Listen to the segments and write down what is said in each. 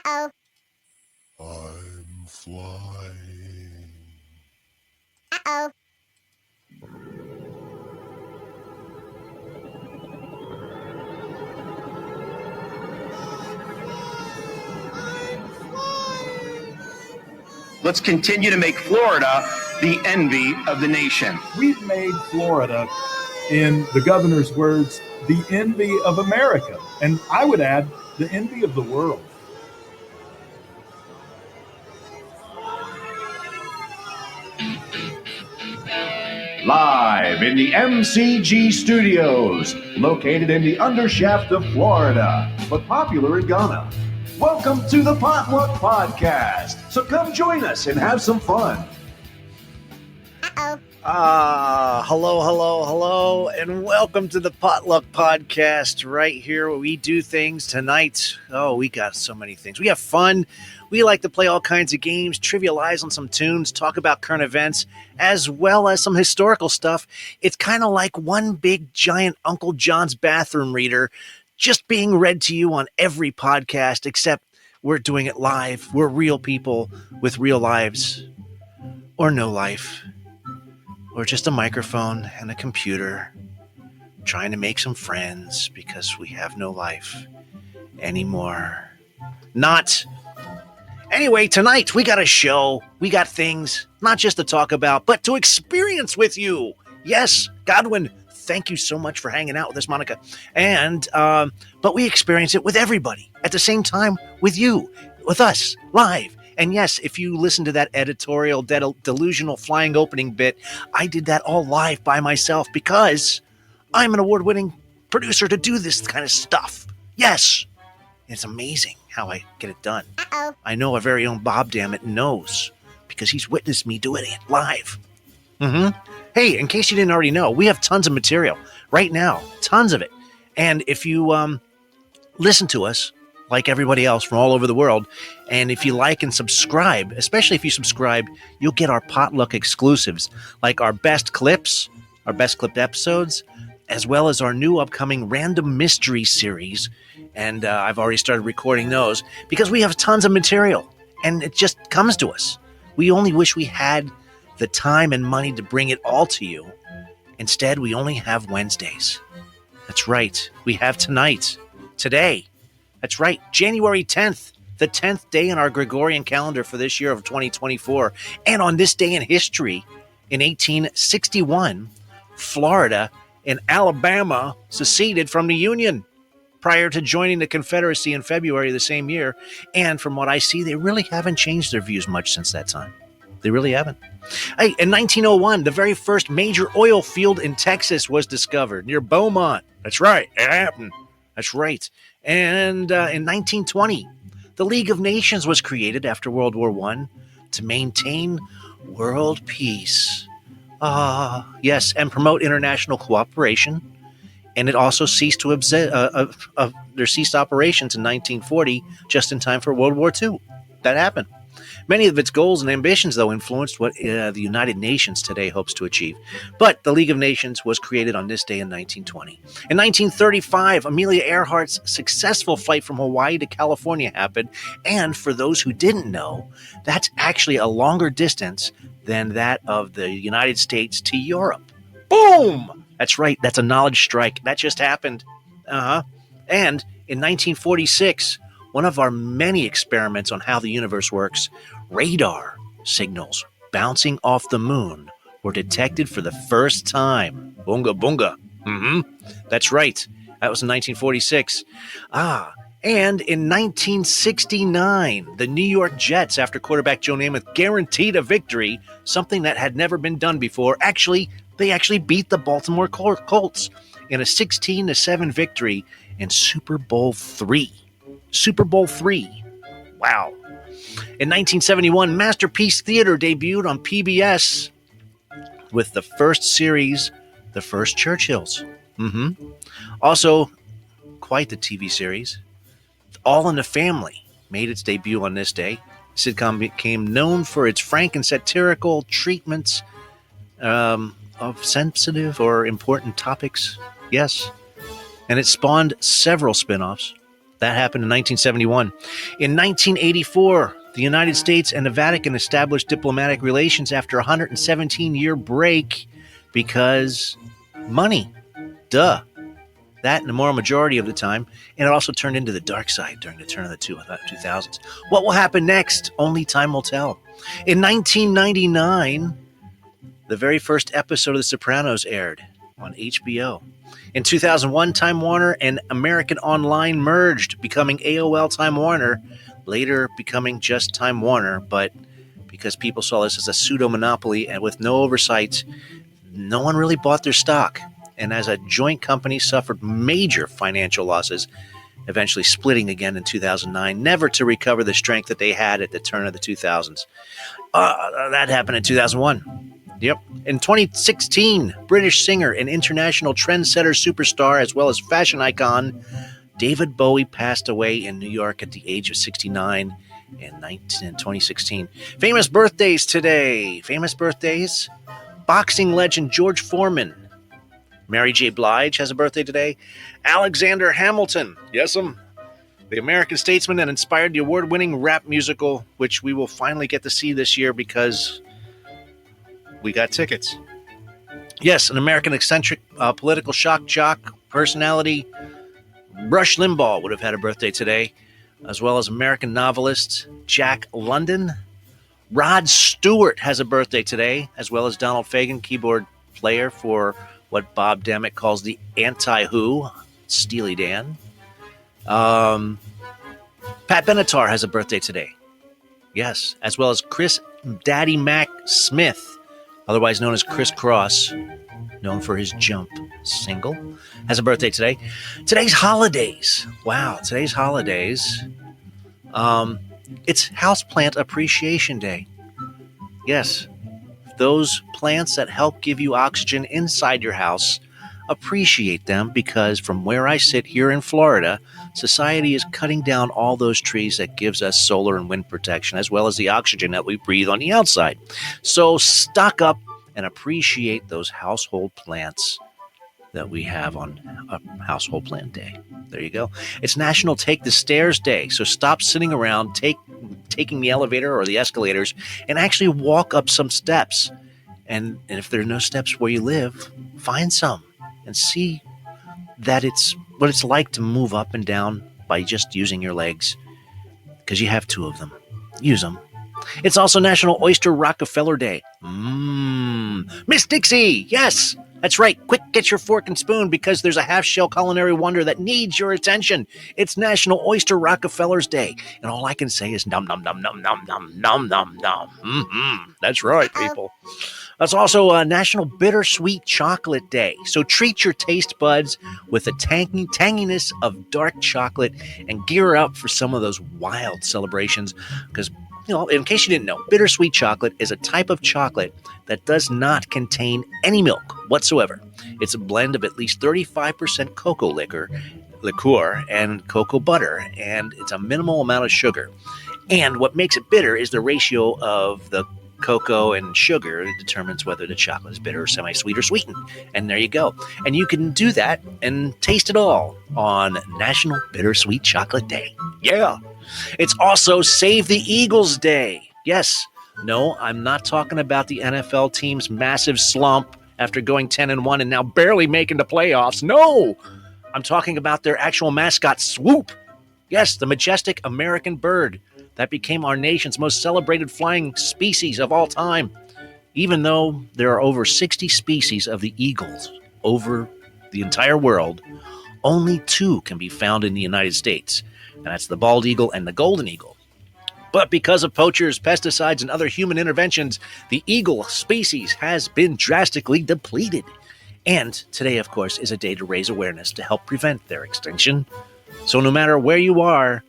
Uh-oh. I'm flying. Uh-oh. Let's continue to make Florida the envy of the nation. We've made Florida, in the governor's words, the envy of America. And I would add, the envy of the world. Live in the MCG studios, located in the undershaft of Florida, but popular in Ghana. Welcome to the Potluck Podcast. So come join us and have some fun. Uh-oh. Hello, and welcome to the Potluck Podcast right here where we do things tonight. Oh, we got so many things. We have fun. We like to play all kinds of games, trivialize on some tunes, talk about current events, as well as some historical stuff. It's kind of like one big, giant Uncle John's bathroom reader just being read to you on every podcast, except we're doing it live. We're real people with real lives, or no life. Or just a microphone and a computer, trying to make some friends because we have no life anymore. Not. Anyway, tonight we got a show. We got things, not just to talk about, but to experience with you. Yes, Godwin, thank you so much for hanging out with us, Monica. And, but we experience it with everybody at the same time with you, with us, live. And yes, if you listen to that editorial, delusional flying opening bit, I did that all live by myself because I'm an award-winning producer to do this kind of stuff. Yes, it's amazing how I get it done. Uh-oh. I know our very own BobDammit knows because he's witnessed me doing it live. Hey, in case you didn't already know, we have tons of material right now, tons of it. And if you listen to us, like everybody else from all over the world. And if you like and subscribe, especially if you subscribe, you'll get our potluck exclusives, like our best clips, our best clipped episodes, as well as our new upcoming random mystery series. And I've already started recording those because we have tons of material and it just comes to us. We only wish we had the time and money to bring it all to you. Instead, we only have Wednesdays. That's right. We have today. That's right, January 10th, the 10th day in our Gregorian calendar for this year of 2024. And on this day in history, in 1861, Florida and Alabama seceded from the Union prior to joining the Confederacy in February of the same year. And from what I see, they really haven't changed their views much since that time. They really haven't. Hey, in 1901, the very first major oil field in Texas was discovered near Beaumont. That's right, it happened. That's right. And in 1920, the League of Nations was created after World War I to maintain world peace. Yes, and promote international cooperation. And it also ceased to there ceased operations in 1940, just in time for World War II. That happened. Many of its goals and ambitions, though, influenced what the United Nations today hopes to achieve. But the League of Nations was created on this day in 1920. In 1935, Amelia Earhart's successful flight from Hawaii to California happened. And for those who didn't know, that's actually a longer distance than that of the United States to Europe. Boom! That's right. That's a knowledge strike. That just happened. And in 1946, one of our many experiments on how the universe works, radar signals bouncing off the moon were detected for the first time. Boonga, boonga. That's right. That was in 1946. And in 1969, the New York Jets, after quarterback Joe Namath, guaranteed a victory, something that had never been done before. They actually beat the Baltimore Colts in a 16-7 victory in Super Bowl III. Super Bowl III. Wow. In 1971, Masterpiece Theater debuted on PBS with the first series, The First Churchills. Also, quite the TV series. All in the Family made its debut on this day. The sitcom became known for its frank and satirical treatments of sensitive or important topics. Yes. And it spawned several spin-offs. That happened in 1971. In 1984, the United States and the Vatican established diplomatic relations after a 117-year break because money. Duh. That and the moral majority of the time. And it also turned into the dark side during the turn of the 2000s. What will happen next? Only time will tell. In 1999, the very first episode of The Sopranos aired on HBO. In 2001, Time Warner and American Online merged, becoming AOL Time Warner, later becoming just Time Warner, but because people saw this as a pseudo-monopoly and with no oversight, no one really bought their stock. And as a joint company suffered major financial losses, eventually splitting again in 2009, never to recover the strength that they had at the turn of the 2000s. That happened in 2001. Yep. In 2016, British singer and international trendsetter superstar as well as fashion icon David Bowie passed away in New York at the age of 69 in 2016. Famous birthdays today. Famous birthdays. Boxing legend George Foreman. Mary J. Blige has a birthday today. Alexander Hamilton. Yes'm. The American statesman that inspired the award-winning rap musical, which we will finally get to see this year because we got tickets. Yes, an American eccentric political shock jock personality, Rush Limbaugh, would have had a birthday today, as well as American novelist Jack London. Rod Stewart has a birthday today, as well as Donald Fagen, keyboard player for what BobDammit calls the Anti-Who, Steely Dan. Pat Benatar has a birthday today. Yes, as well as Chris Daddy Mac Smith, otherwise known as Chris Cross, known for his Jump single, has a birthday today. Today's holidays. Wow, today's holidays. It's Houseplant Appreciation Day. Yes, those plants that help give you oxygen inside your house, appreciate them because from where I sit here in Florida, society is cutting down all those trees that gives us solar and wind protection as well as the oxygen that we breathe on the outside. So stock up and appreciate those household plants that we have on a Household Plant Day. There you go. It's National Take the Stairs Day. So stop sitting around taking the elevator or the escalators and actually walk up some steps. And if there are no steps where you live, find some and see that it's what it's like to move up and down by just using your legs, because you have two of them. Use them. It's also National Oyster Rockefeller Day. MissDixie, yes, that's right. Quick, get your fork and spoon because there's a half-shell culinary wonder that needs your attention. It's National Oyster Rockefeller's Day, and all I can say is nom nom nom nom nom nom nom nom nom. That's right, people. That's also National Bittersweet Chocolate Day. So treat your taste buds with the tanginess of dark chocolate and gear up for some of those wild celebrations. Because, you know, in case you didn't know, bittersweet chocolate is a type of chocolate that does not contain any milk whatsoever. It's a blend of at least 35% cocoa liqueur and cocoa butter, and it's a minimal amount of sugar. And what makes it bitter is the ratio of the cocoa and sugar that determines whether the chocolate is bitter or semi-sweet or sweetened. And there you go. And you can do that and taste it all on National Bittersweet Chocolate Day. Yeah. It's also Save the Eagles Day. Yes. No, I'm not talking about the NFL team's massive slump after going 10-1 and now barely making the playoffs. No. I'm talking about their actual mascot, Swoop. Yes, the majestic American bird that became our nation's most celebrated flying species of all time. Even though there are over 60 species of the eagles over the entire world, only 2 can be found in the United States, and that's the bald eagle and the golden eagle. But because of poachers, pesticides, and other human interventions, the eagle species has been drastically depleted. And today, of course, is a day to raise awareness to help prevent their extinction. So no matter where you are,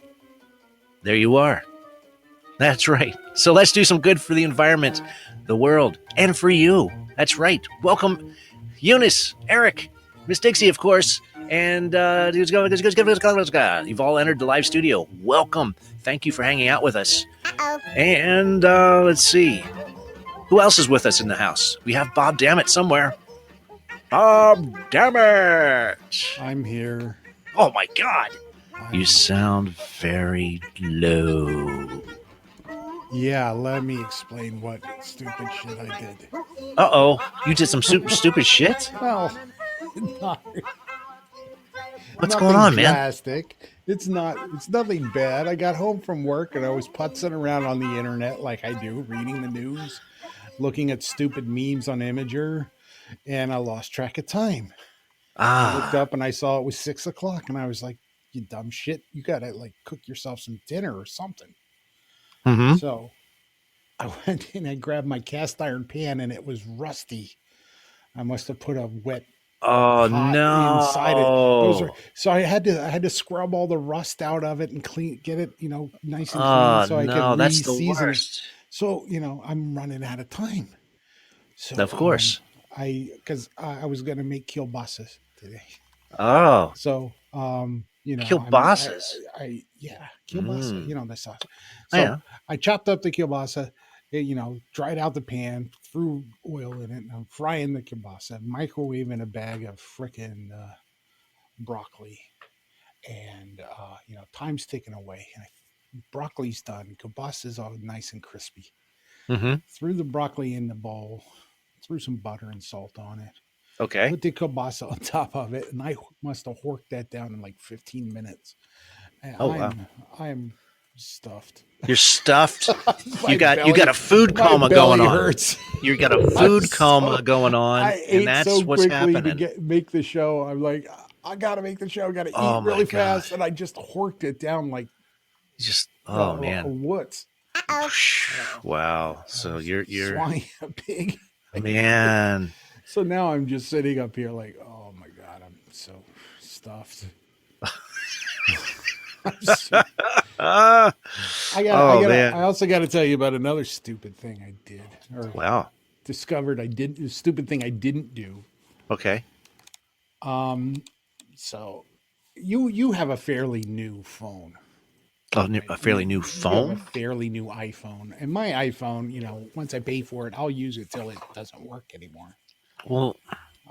there you are. That's right. So let's do some good for the environment, the world, and for you. That's right. Welcome, Eunice, Eric, MissDixie, of course, and you've all entered the live studio. Welcome. Thank you for hanging out with us. Uh-oh. And let's see. Who else is with us in the house? We have BobDammit somewhere. BobDammit! I'm here. Oh, my God. You sound very low. Yeah, let me explain what stupid shit I did. Uh-oh. You did some stupid shit? Well, not, What's nothing going on, man? drastic. It's nothing bad. I got home from work and I was putzing around on the internet like I do, reading the news, looking at stupid memes on Imager, and I lost track of time. I looked up and I saw it was 6 o'clock, and I was like, "You dumb shit! You gotta like cook yourself some dinner or something." Mm-hmm. So I went in and grabbed my cast iron pan, and it was rusty. I must have put a wet Oh, pot no. inside it. So I had to scrub all the rust out of it and get it, nice and clean, so I could that's the re-season it. worst. So I'm running out of time. So Of course. because I was gonna make kielbasas today. Oh. So Kielbasas? kielbasa, the sauce. So Yeah. I chopped up the kielbasa, dried out the pan, threw oil in it, and I'm frying the kielbasa, microwaving a bag of frickin' broccoli, and time's ticking away, and broccoli's done, kielbasa's all nice and crispy. Mm-hmm. Threw the broccoli in the bowl, threw some butter and salt on it. Okay. Put the kielbasa on top of it, and I must have horked that down in like 15 minutes. And wow. I'm stuffed. You're stuffed. My you got belly- a food my coma belly going on. hurts. You got a food coma going on, I ate and that's so what's quickly happening. to make the show. I'm like, I gotta make the show. I gotta Oh eat my really God. fast, and I just horked it down like Man. what? Wow. So you're swine, a pig. man. So now I'm just sitting up here like, oh my God, I'm so stuffed. Man. I also got to tell you about another stupid thing I did, or Wow. discovered I did. A stupid thing I didn't do. Okay. So you have a fairly new phone. A fairly new You have phone? a fairly new iPhone, and my iPhone, once I pay for it, I'll use it till it doesn't work anymore. Well,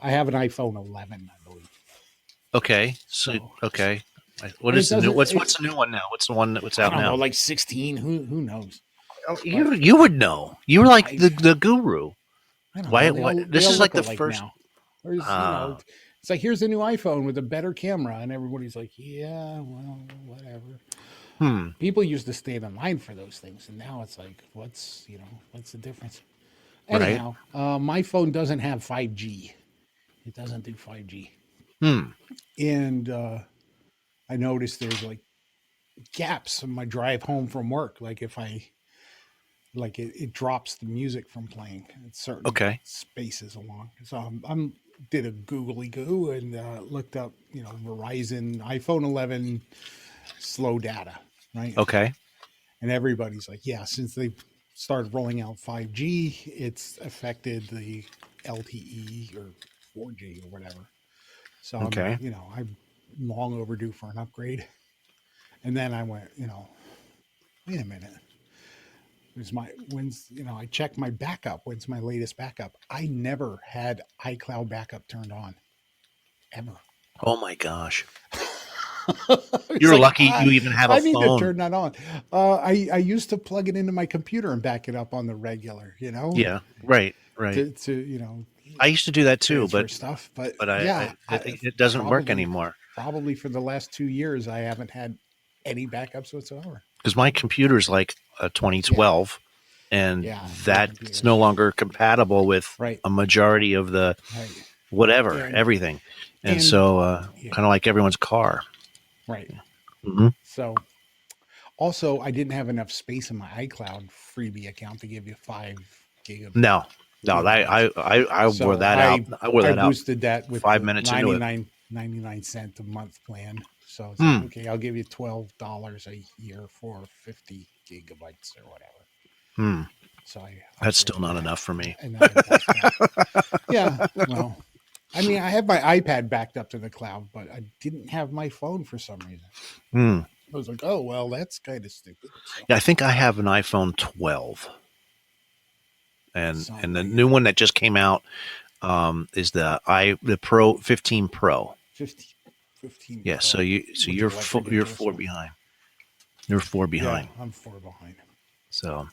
I have an iPhone 11, I believe. okay. So okay. What is the new? What's the new one now? What's the one that's out I don't now? know, like 16. Who knows? You would know. You were like the guru. I don't Why? know. This They is all like the look alike first. now. There's, it's like, here's a new iPhone with a better camera, and everybody's like, yeah, well, whatever. People used to stand in line for those things, and now it's like, what's the difference? Anyhow, my phone doesn't have 5G. It doesn't do 5G. And I noticed there's like gaps in my drive home from work. Like if it drops the music from playing at certain spaces along. So I'm did a googly goo and looked up, Verizon iPhone 11 slow data, right? Okay. And everybody's like, yeah, since they've started rolling out 5G, it's affected the LTE or 4G or whatever. So I'm long overdue for an upgrade. And then I went, wait a minute. I checked my backup. When's my latest backup? I never had iCloud backup turned on, ever. Oh my gosh! You're lucky you even have a phone. I need to turn that on. I used to plug it into my computer and back it up on the regular. Yeah, right. To I used to do that too, but stuff. But it doesn't work anymore. Probably for the last 2 years, I haven't had any backups whatsoever. Because my computer's like a 2012, and that's no longer compatible with a majority of the everything. And so kind of like everyone's car. Right. Mm-hmm. So also, I didn't have enough space in my iCloud freebie account to give you 5 gigabytes. No, I wore that out. I wore that out. I boosted that with 5 minutes into it. 99 cent a month plan. So it's like, okay, I'll give you $12 a year for 50 gigabytes or whatever. So that's still not enough for me. Yeah, well, I mean, I have my iPad backed up to the cloud, but I didn't have my phone for some reason. I was like, oh well, that's kind of stupid. So. Yeah, I think I have an iPhone 12, and the new one that just came out is the Pro 15 Pro. 15. 15. Yeah, so you're electric 4 behind. You're 4 behind. Yeah, I'm 4 behind. So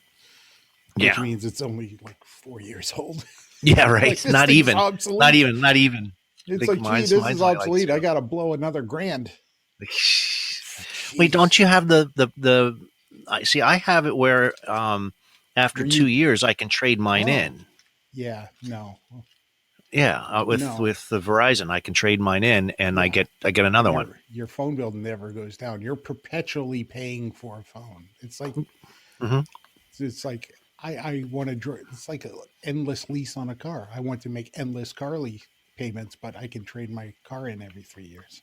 Which means it's only like 4 years old. Yeah, right. Like, this not thing's even. obsolete. Not even. It's like, gee, this is obsolete. I got to blow another grand. Wait, don't you have the see, I have it where after 2 years I can trade mine in. Yeah, no. Yeah, with the Verizon I can trade mine in and I get another one. Your phone bill never goes down. You're perpetually paying for a phone. It's like it's like I want to it's like an endless lease on a car. I want to make endless car lease payments, but I can trade my car in every 3 years.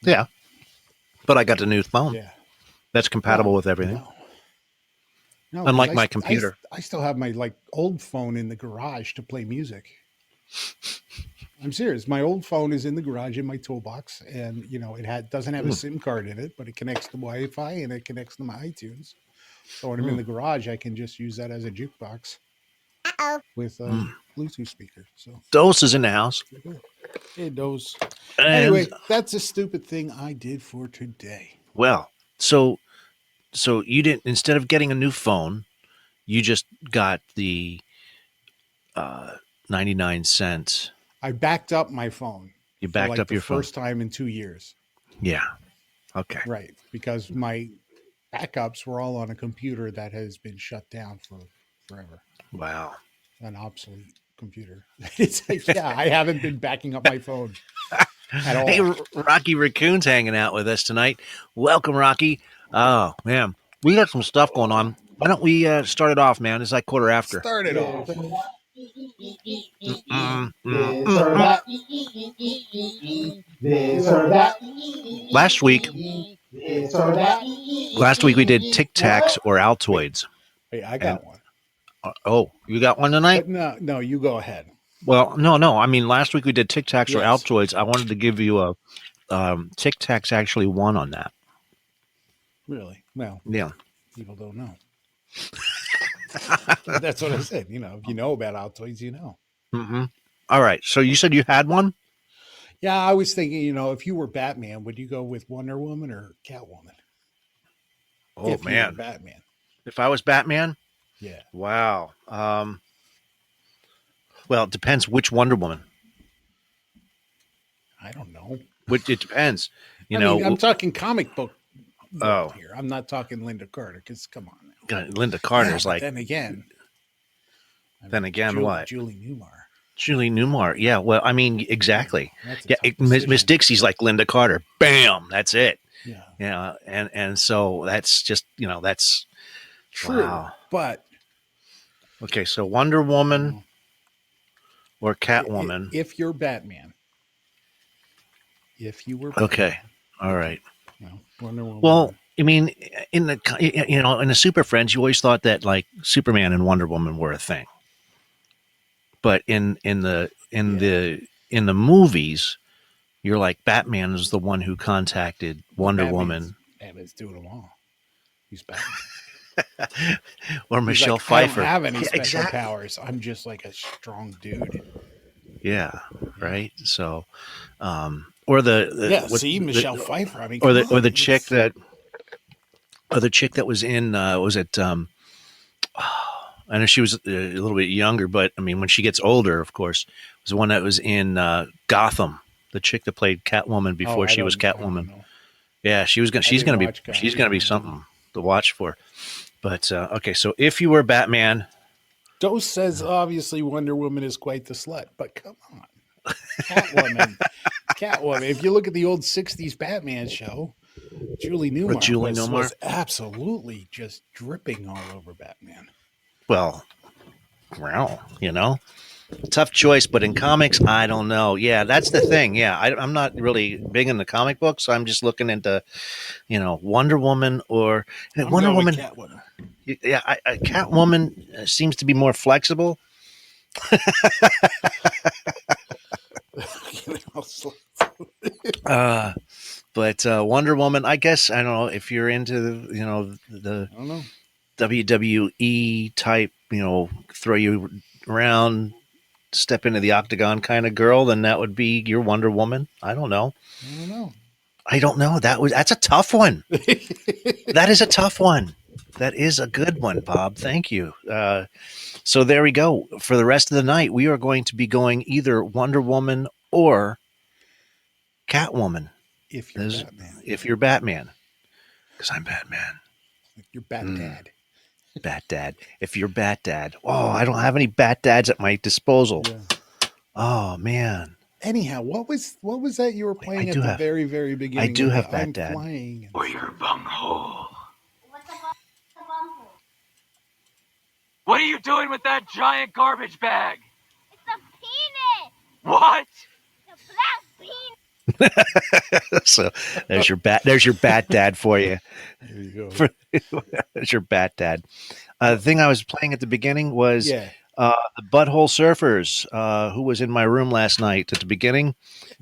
Yeah. But I got the new phone. Yeah. That's compatible with everything. No, unlike my computer. I still have my like old phone in the garage to play music. I'm serious. My old phone is in the garage in my toolbox, and you know it doesn't have a SIM card in it, but it connects to Wi-Fi and it connects to my iTunes. So when I'm in the garage, I can just use that as a jukebox with a Bluetooth speaker. So Dose is in the house. Hey, Dose. Anyway, that's a stupid thing I did for today. Well, so you didn't, instead of getting a new phone, you just got the 99 cents. I backed up my phone. You backed up your phone? First time in 2 years. Yeah. Okay. Right. Because my backups were all on a computer that has been shut down for forever. Wow. An obsolete computer. It's like, yeah, I haven't been backing up my phone at all. Hey, RockyRacoon's hanging out with us tonight. Welcome, Rocky. Oh, man. We got some stuff going on. Why don't we start it off, man? It's like quarter after. Start it off. Last week we did Tic Tacs or Altoids. Hey, I got one. Oh, you got one tonight? No, you go ahead. Well, no. I mean, last week we did Tic Tacs or Altoids. I wanted to give you a Tic Tacs actually won on that. Really? Well, yeah. People don't know. That's what I said. You know, if you know about Altoids, you know. Mm-hmm. All right. So you said you had one? Yeah, I was thinking, you know, if you were Batman, would you go with Wonder Woman or Catwoman? Oh, if man. You were Batman. If I was Batman? Yeah. Wow. Well, it depends which Wonder Woman. I don't know. It depends. You I know, mean, I'm talking comic book Oh, here. I'm not talking Linda Carter because come on now. Linda Carter's like. Then again, what? Julie Newmar. Julie Newmar. Yeah. Well, I mean, exactly. Yeah. MissDixie's like Linda Carter. Bam. That's it. Yeah. Yeah. And so that's just, you know, that's true. Wow. But okay. So Wonder Woman or Catwoman. If you're Batman. If you were Batman, okay. All right. No, Wonder Woman. Well, I mean, in the Super Friends, you always thought that like Superman and Wonder Woman were a thing, but in the movies, you're like Batman is the one who contacted Wonder Woman. Batman's doing them all. He's Batman. Or Michelle Pfeiffer. I don't have any special powers. I'm just like a strong dude. Yeah. Right. So, or Michelle Pfeiffer. I mean, or the chick that was in was it? I know she was a little bit younger, but I mean, when she gets older, of course, was the one that was in Gotham. The chick that played Catwoman before she was Catwoman. Yeah, she's gonna be something to watch for. But okay, so if you were Batman, Dose says obviously Wonder Woman is quite the slut, but come on, Catwoman. If you look at the old '60s Batman show, Julie Newmar was absolutely just dripping all over Batman. Well, you know, tough choice, but in comics, I don't know. Yeah, that's the thing. Yeah, I'm not really big in the comic books. So I'm just looking into, you know, Wonder Woman or Wonder Woman. Catwoman. Yeah, Catwoman seems to be more flexible. But Wonder Woman, I guess, I don't know if you're into the I don't know. WWE type, you know, throw you around step into the octagon kind of girl, then that would be your Wonder Woman. I don't know. That's a tough one. That is a tough one. That is a good one, Bob. Thank you. So there we go. For the rest of the night, we are going to be going either Wonder Woman or Catwoman. If you're Batman. If you're Batman. Because I'm Batman. You're Bat Dad. Bat Dad. If you're Bat Dad. Oh, I don't have any Bat Dads at my disposal. Yeah. Oh, man. Anyhow, what was that you were playing at the very, very beginning? I do have Bat Dad. Or your bunghole. What's a bumhole? What are you doing with that giant garbage bag? It's a penis. What? It's a black penis. So there's your Bat Dad for you. There you go. There's your Bat Dad. The thing I was playing at the beginning was the Butthole Surfers, who was in my room last night at the beginning,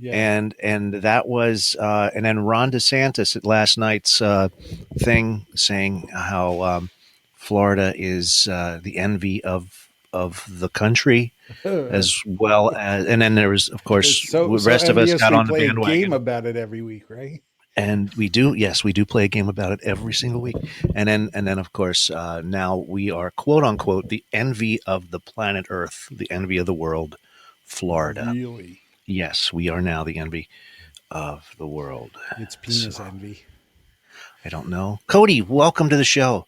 and that was and then Ron DeSantis at last night's thing saying how Florida is the envy of the country, as well as, and then there was, of course, the rest of us got on the bandwagon. We play a game about it every week, right? And we do play a game about it every single week. And then of course, now we are, quote unquote, the envy of the planet Earth, the envy of the world, Florida. Really? Yes, we are now the envy of the world. It's penis envy. I don't know. Cody, welcome to the show.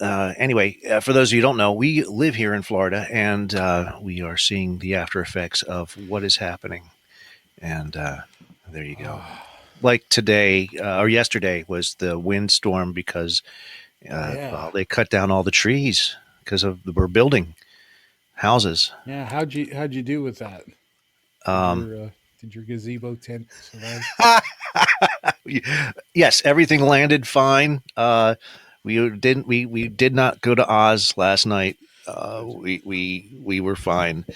Anyway, for those of you who don't know, we live here in Florida, and we are seeing the after effects of what is happening. And there you go. Like today or yesterday was the windstorm because they cut down all the trees because we're building houses. Yeah, how'd you do with that? Did your gazebo tent survive? Yes, everything landed fine. We did not go to Oz last night. We were fine.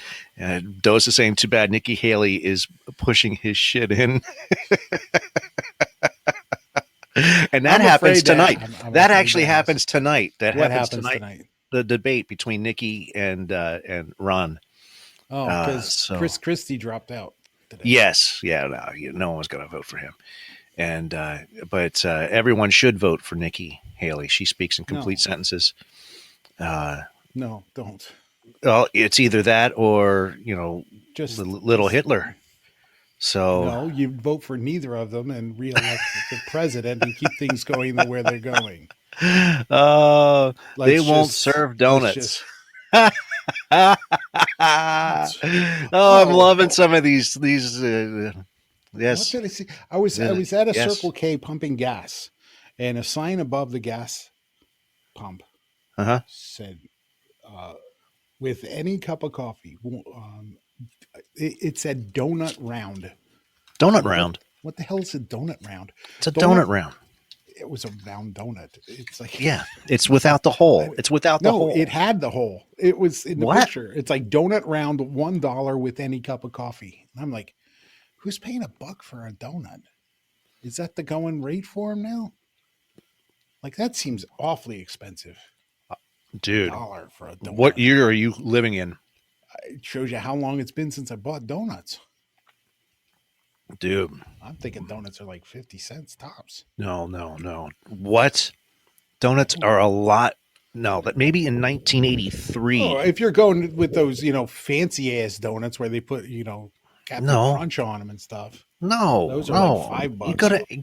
Doe's is saying, too bad Nikki Haley is pushing his shit in. And that happens tonight. That actually happens tonight. What happens tonight? The debate between Nikki and Ron. Oh, because Chris Christie dropped out today. Yes. Yeah. No one was going to vote for him. And but everyone should vote for Nikki Haley. She speaks in complete sentences. No, don't. Well, it's either that or, just little Hitler. So no, you vote for neither of them and reelect the president and keep things going the way they're going. They won't serve donuts. I'm loving some of these. Yes. What did I see? I was at a Circle K pumping gas, and a sign above the gas pump said, "With any cup of coffee." It said donut round. Donut round. What the hell is a donut round? It's a donut round. It was a round donut. It's like, it's without the hole. It's without the hole. No, it had the hole. It was in the picture. It's like donut round, $1 with any cup of coffee. And I'm like, who's paying $1 for a donut? Is that the going rate for him now? Like, that seems awfully expensive. Dude, $1 for a donut. What year are you living in? It shows you how long it's been since I bought donuts. Dude, I'm thinking donuts are like 50 cents tops. No. What? Donuts are a lot. No, but maybe in 1983. Oh, if you're going with those, fancy ass donuts where they put, Captain Crunch on them and stuff. No, those are like $5. You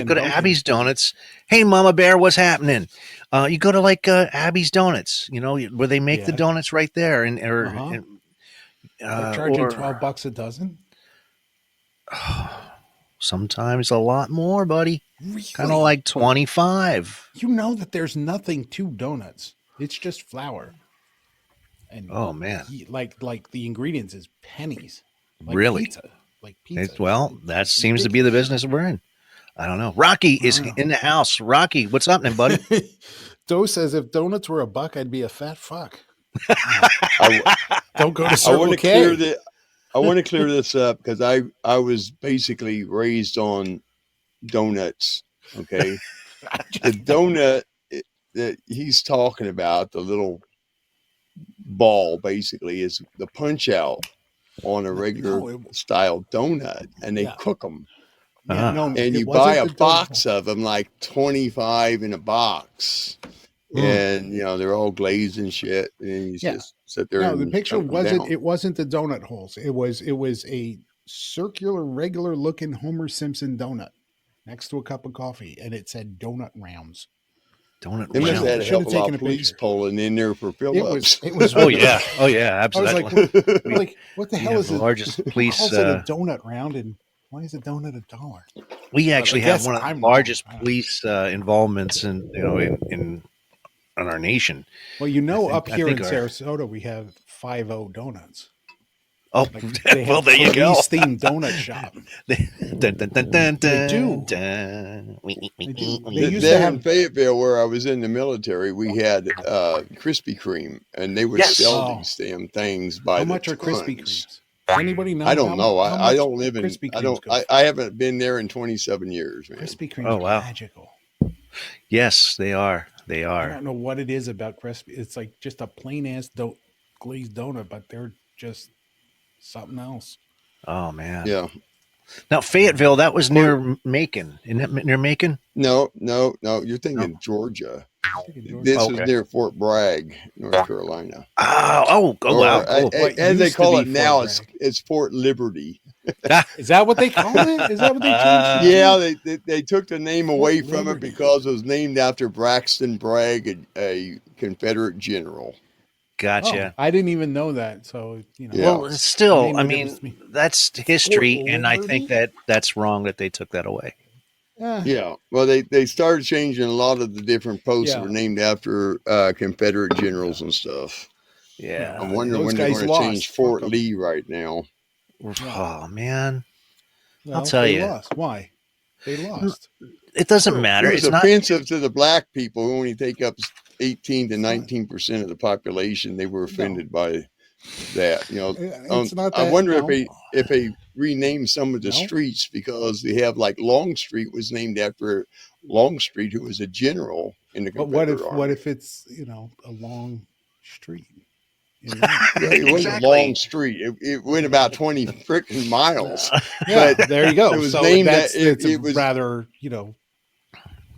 go to Abby's Donuts. Hey, Mama Bear, what's happening? You go to like Abby's Donuts, where they make the donuts right there, they're charging $12 a dozen. Sometimes a lot more, buddy. Really? Kind of like 25. You know that there's nothing to donuts. It's just flour. And oh man, like the ingredients is pennies. Like really? Pizza. Like pizza. Well, that seems to be the business we're in. I don't know. Rocky is in the house. Rocky, what's happening, buddy? Doe says if donuts were $1, I'd be a fat fuck. Don't go to Circle K. I want to clear this up because I was basically raised on donuts. Okay, the donut that he's talking about, the little ball basically is the punch out on a regular No, style donut, and they Yeah. cook them. Yeah, no, And it you wasn't buy a the donut box hole. of them, like 25 in a box. Mm. And they're all glazed and shit. And you Yeah. just sit there No, and the picture chunk them wasn't. down. It wasn't the donut holes. It was a circular, regular looking Homer Simpson donut next to a cup of coffee, and it said donut rounds. Donut They must have round. had a Should hell have of a lot taken of a police picture. pulling in there for It Phillips. was. Oh yeah. Oh yeah. I was Absolutely. like, like, what the we hell have is the it? largest Who police, calls it a donut round, and why is a donut $1? we actually have guess one of the I'm largest wrong. police involvements in our nation. Well, up I here in think our- Sarasota, we have 50 Donuts. Oh, Like, they well, have there you go. police themed donut shop. Dun, dun, dun, dun, They do. dun. They do. They used to There have. in Fayetteville, where I was in the military, we had Krispy Kreme, and they would Yes. sell Oh. these damn things by How the much are Krispy tons. Kremes? Does anybody know? I don't know. How I much don't live in. Krispy I Kremes don't. go for? I haven't been there in 27 years, man. Krispy Kremes Oh, wow. are magical. Yes, they are. They I are. don't know what it is about Krispy. It's like just a plain ass glazed donut, but they're just something else. Oh man. Yeah. Now Fayetteville, that was near Macon. Isn't it near Macon? No. You're thinking Georgia. Georgia. This Okay. is near Fort Bragg, North Carolina. Oh, wow. Or, Cool. as they used to call be it now, Fort it's Fort Liberty. Is that what they call it? Is that what they changed it to? Yeah, they took the name away from it because it was named after Braxton Bragg, a Confederate general. Gotcha. Oh, I didn't even know that. So Yeah. Well, still, no difference to me. that's history, Fort and I Liberty? think that's wrong that they took that away. Yeah. Well, they started changing a lot of the different posts that Yeah. were named after Confederate generals and stuff. Yeah. I'm wondering Those when they're guys going to lost. change Fort Fuck 'em. Lee right now. Oh man, Well, I'll tell they you. lost. Why? They lost. It doesn't matter. It was It's not. offensive to the black people who only take up 18 to 19% of the population. They were offended by that. It's not I that- wonder no. if they renamed some of the No. streets, because they have like Longstreet was named after Longstreet, who was a general in the But Confederate what Army. if it's a long street? It was a long street. It went about 20 freaking miles. Yeah, But there you go. it was So named that's that it's a it was rather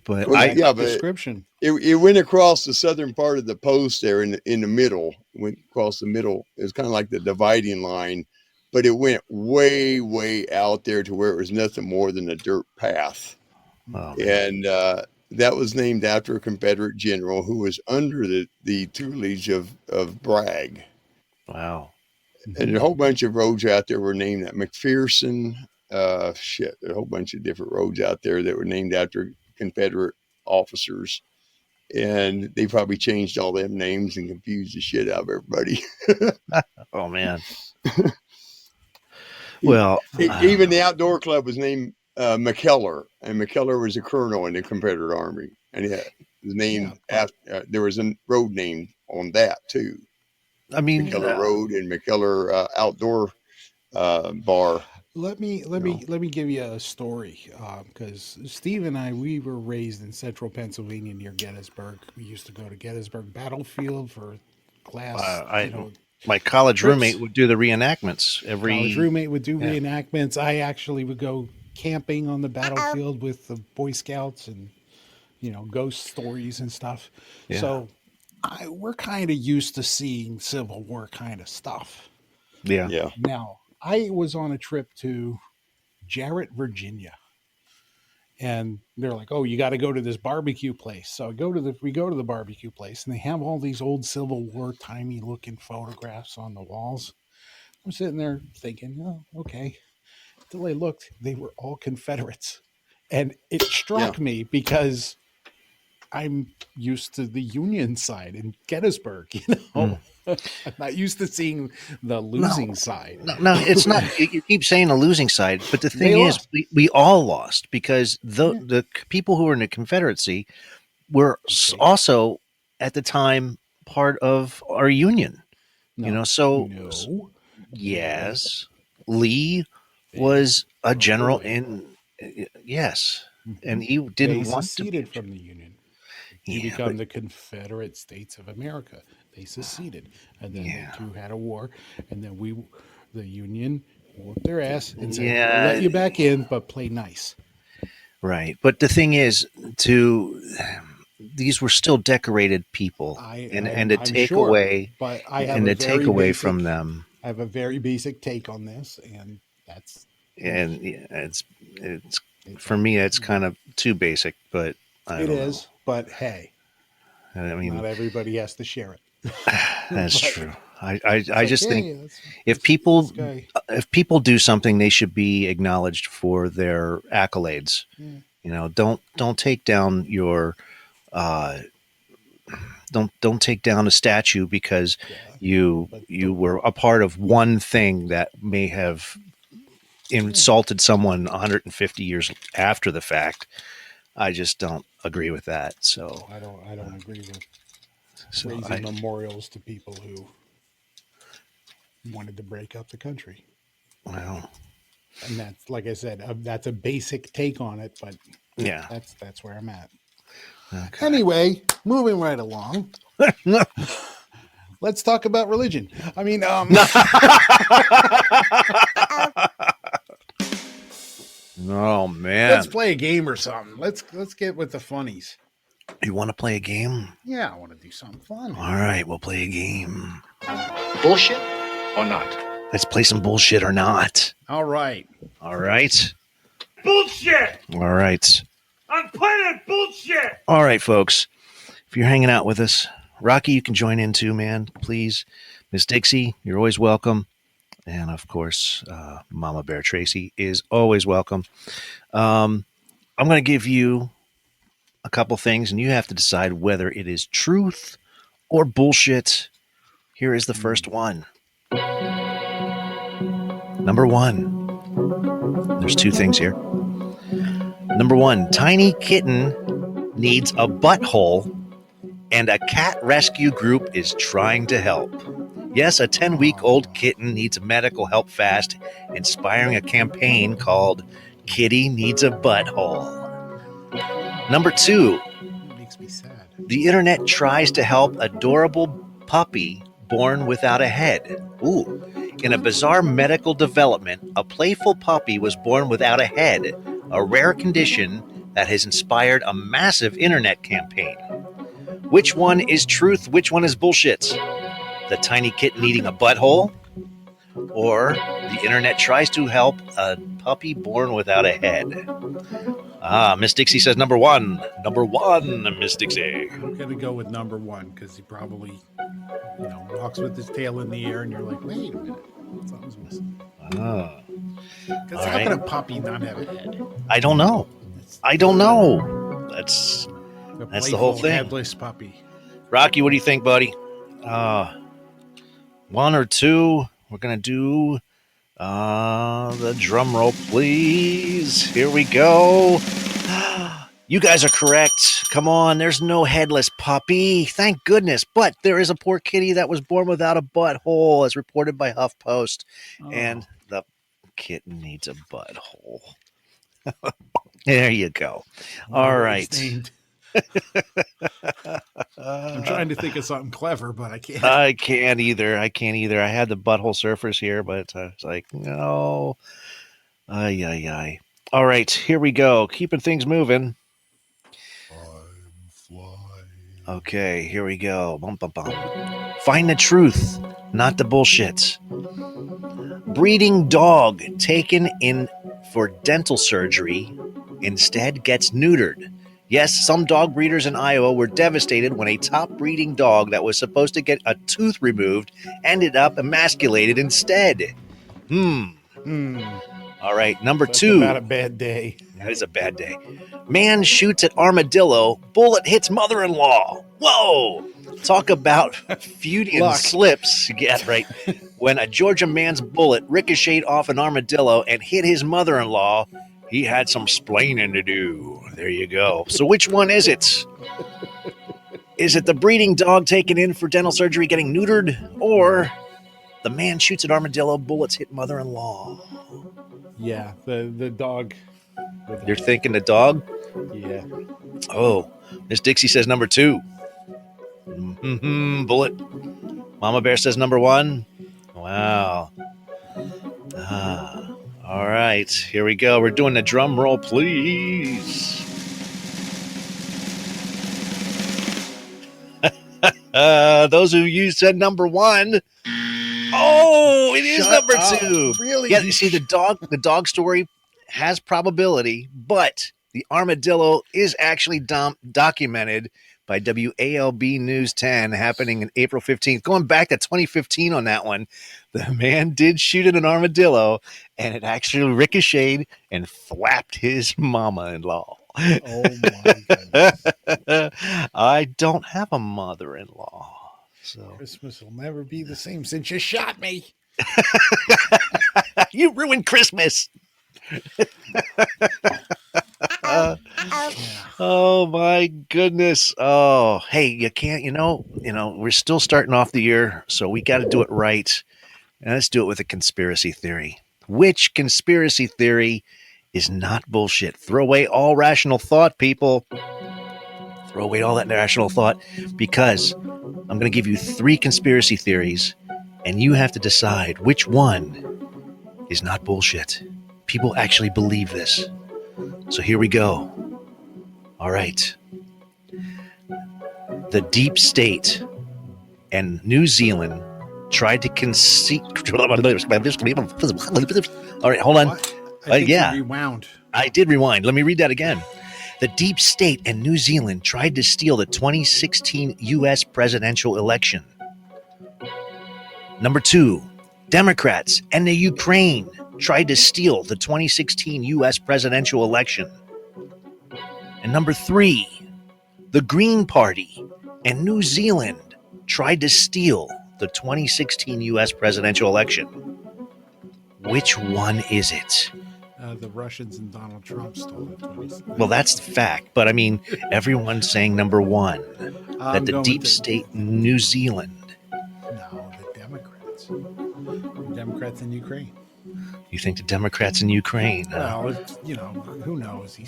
But Well, yeah, but description. it went across the southern part of the post there in the middle. Went across the middle. It was kind of like the dividing line, but it went way, way out there to where it was nothing more than a dirt path. Oh, And that was named after a Confederate general who was under the tutelage of Bragg. wow. And a whole bunch of roads out there were named that McPherson. A whole bunch of different roads out there that were named after Confederate officers. And they probably changed all them names and confused the shit out of everybody. Oh man. Well, Even the outdoor club was named McKellar, and McKellar was a colonel in the Confederate Army, and it was named after. There was a road named on that too. I mean, McKellar Road and McKellar Outdoor Bar. Let me give you a story, because Steve and I, we were raised in central Pennsylvania near Gettysburg. We used to go to Gettysburg Battlefield for class. my college trips. roommate would do the reenactments every. College roommate would do Yeah. reenactments. I actually would go camping on the battlefield with the Boy Scouts and ghost stories and stuff. Yeah. So we're kind of used to seeing Civil War kind of stuff. Yeah. Now, I was on a trip to Jarrett, Virginia, and they're like, "Oh, you got to go to this barbecue place." So we go to the barbecue place, and they have all these old Civil War timey looking photographs on the walls. I'm sitting there thinking, "Oh, okay." Until I looked, they were all Confederates, and it struck me because I'm used to the Union side in Gettysburg, I'm not used to seeing the losing side. No, it's not. You keep saying the losing side, but the thing They is, lost. we all lost because the people who were in the Confederacy were also at the time part of our Union. So yes, Lee was a general in yes, and he didn't they want to. seceded from the Union. You Yeah, become the Confederate States of America. They seceded, and then Yeah. the two had a war, and then the Union, whooped their ass and said, Yeah. "We'll let you back in, but play nice." right. But the thing is, these were still decorated people, and to I'm take sure, away but I have and a to take very away basic, from them, I have a very basic take on this, and that's and yeah, it's it's for me, it's kind of too basic. But I it don't is. But hey, know. I mean, not everybody has to share it. that's But true. I it's just like, think hey, if people do something, they should be acknowledged for their accolades. Yeah. You know, don't take down your uh, don't take down a statue because you were a part of one thing that may have insulted someone 150 years after the fact. I just don't agree with that. So I don't agree with So raising memorials to people who wanted to break up the country. Well, and that's, like I said, that's a basic take on it, but yeah, that's where I'm at. Okay. Anyway, moving right along. Let's talk about religion. I mean, Oh man. let's play a game or something. Let's get with the funnies. You want to play a game? Yeah, I want to do something fun. All right, we'll play a game. Bullshit or not? Let's play some bullshit or not. All right. All right. Bullshit! All right. I'm playing bullshit! All right, folks. If you're hanging out with us, Rocky, you can join in too, man. Please. MissDixie, you're always welcome. And of course, MamaBear Tracy is always welcome. I'm going to give you a couple things, and you have to decide whether it is truth or bullshit. Here is the first one. Number one. There's two things here. Number one, tiny kitten needs a butthole, and a cat rescue group is trying to help. Yes, a 10-week-old kitten needs medical help fast, inspiring a campaign called Kitty Needs a Butthole. Number two, It makes me sad. the internet tries to help adorable puppy born without a head. Ooh. In a bizarre medical development, a playful puppy was born without a head, a rare condition that has inspired a massive internet campaign. Which one is truth? Which one is bullshit? The tiny kitten needing a butthole? Or the internet tries to help a puppy born without a head? MissDixie says number one. Number one, MissDixie. I'm going to go with number one because he probably, walks with his tail in the air and you're like, wait a minute, something's missing. Because how can a puppy not have a head? I don't know. That's the whole thing. Headless puppy. Rocky, what do you think, buddy? One or two? We're going to do the drum roll, please. Here we go. You guys are correct. Come on, there's no headless puppy. Thank goodness. But there is a poor kitty that was born without a butthole, as reported by HuffPost. Oh. And the kitten needs a butthole. There you go. All right. I'm trying to think of something clever, but I can't. I can't either. I had the butthole surfers here, but I was like, no. Ay. All right, here we go. Keeping things moving. I'm flying. Okay, here we go. Bum, bum, bum. Find the truth, not the bullshit. Breeding dog taken in for dental surgery instead gets neutered. Yes, some dog breeders in Iowa were devastated when a top breeding dog that was supposed to get a tooth removed ended up emasculated instead. All right, number two. About a bad day. That is a bad day. Man shoots at armadillo. Bullet hits mother-in-law. Whoa! Talk about Freudian slips. Yeah, right. When a Georgia man's bullet ricocheted off an armadillo and hit his mother-in-law, he had some splaining to do. There you go. So which one is it? Is it the breeding dog taken in for dental surgery getting neutered? Or the man shoots at armadillo, bullets hit mother-in-law? Yeah, the dog. You're thinking the dog? Yeah. Oh, Miss Dixie says number 2. Bullet. Mama Bear says number 1. Wow. All right, here we go. We're doing the drum roll, please. Those of you said number 1. Oh, it is Shut number up. 2. Really? Yeah, you see, the dog story has probability, but the armadillo is actually documented by WALB News 10 happening in April 15th. Going back to 2015 on that one, the man did shoot at an armadillo, and it actually ricocheted and thwapped his mama-in-law. Oh my goodness. I don't have a mother-in-law. So Christmas will never be the same since you shot me. you ruined Christmas. Oh my goodness. Oh, hey, you can't, we're still starting off the year, so we got to do it right. And let's do it with a conspiracy theory. Which conspiracy theory is not bullshit? Throw away all rational thought, people. Throw away all that rational thought, because I'm going to give you 3 conspiracy theories, and you have to decide which one is not bullshit. People actually believe this. So here we go. All right. The deep state and New Zealand tried to conceive. All right, hold on. I think Yeah. you rewound. I did rewind. Let me read that again. The deep state and New Zealand tried to steal the 2016 U.S. presidential election. Number 2, Democrats and the Ukraine tried to steal the 2016 U.S. presidential election. And number 3, the Green Party and New Zealand tried to steal the 2016 U.S. presidential election. Which one is it? The Russians and Donald Trump stole it. Well, that's the fact. But I mean, everyone's saying number 1, that the deep state New Zealand. No, the Democrats. The Democrats in Ukraine. You think the Democrats in Ukraine? Well, who knows?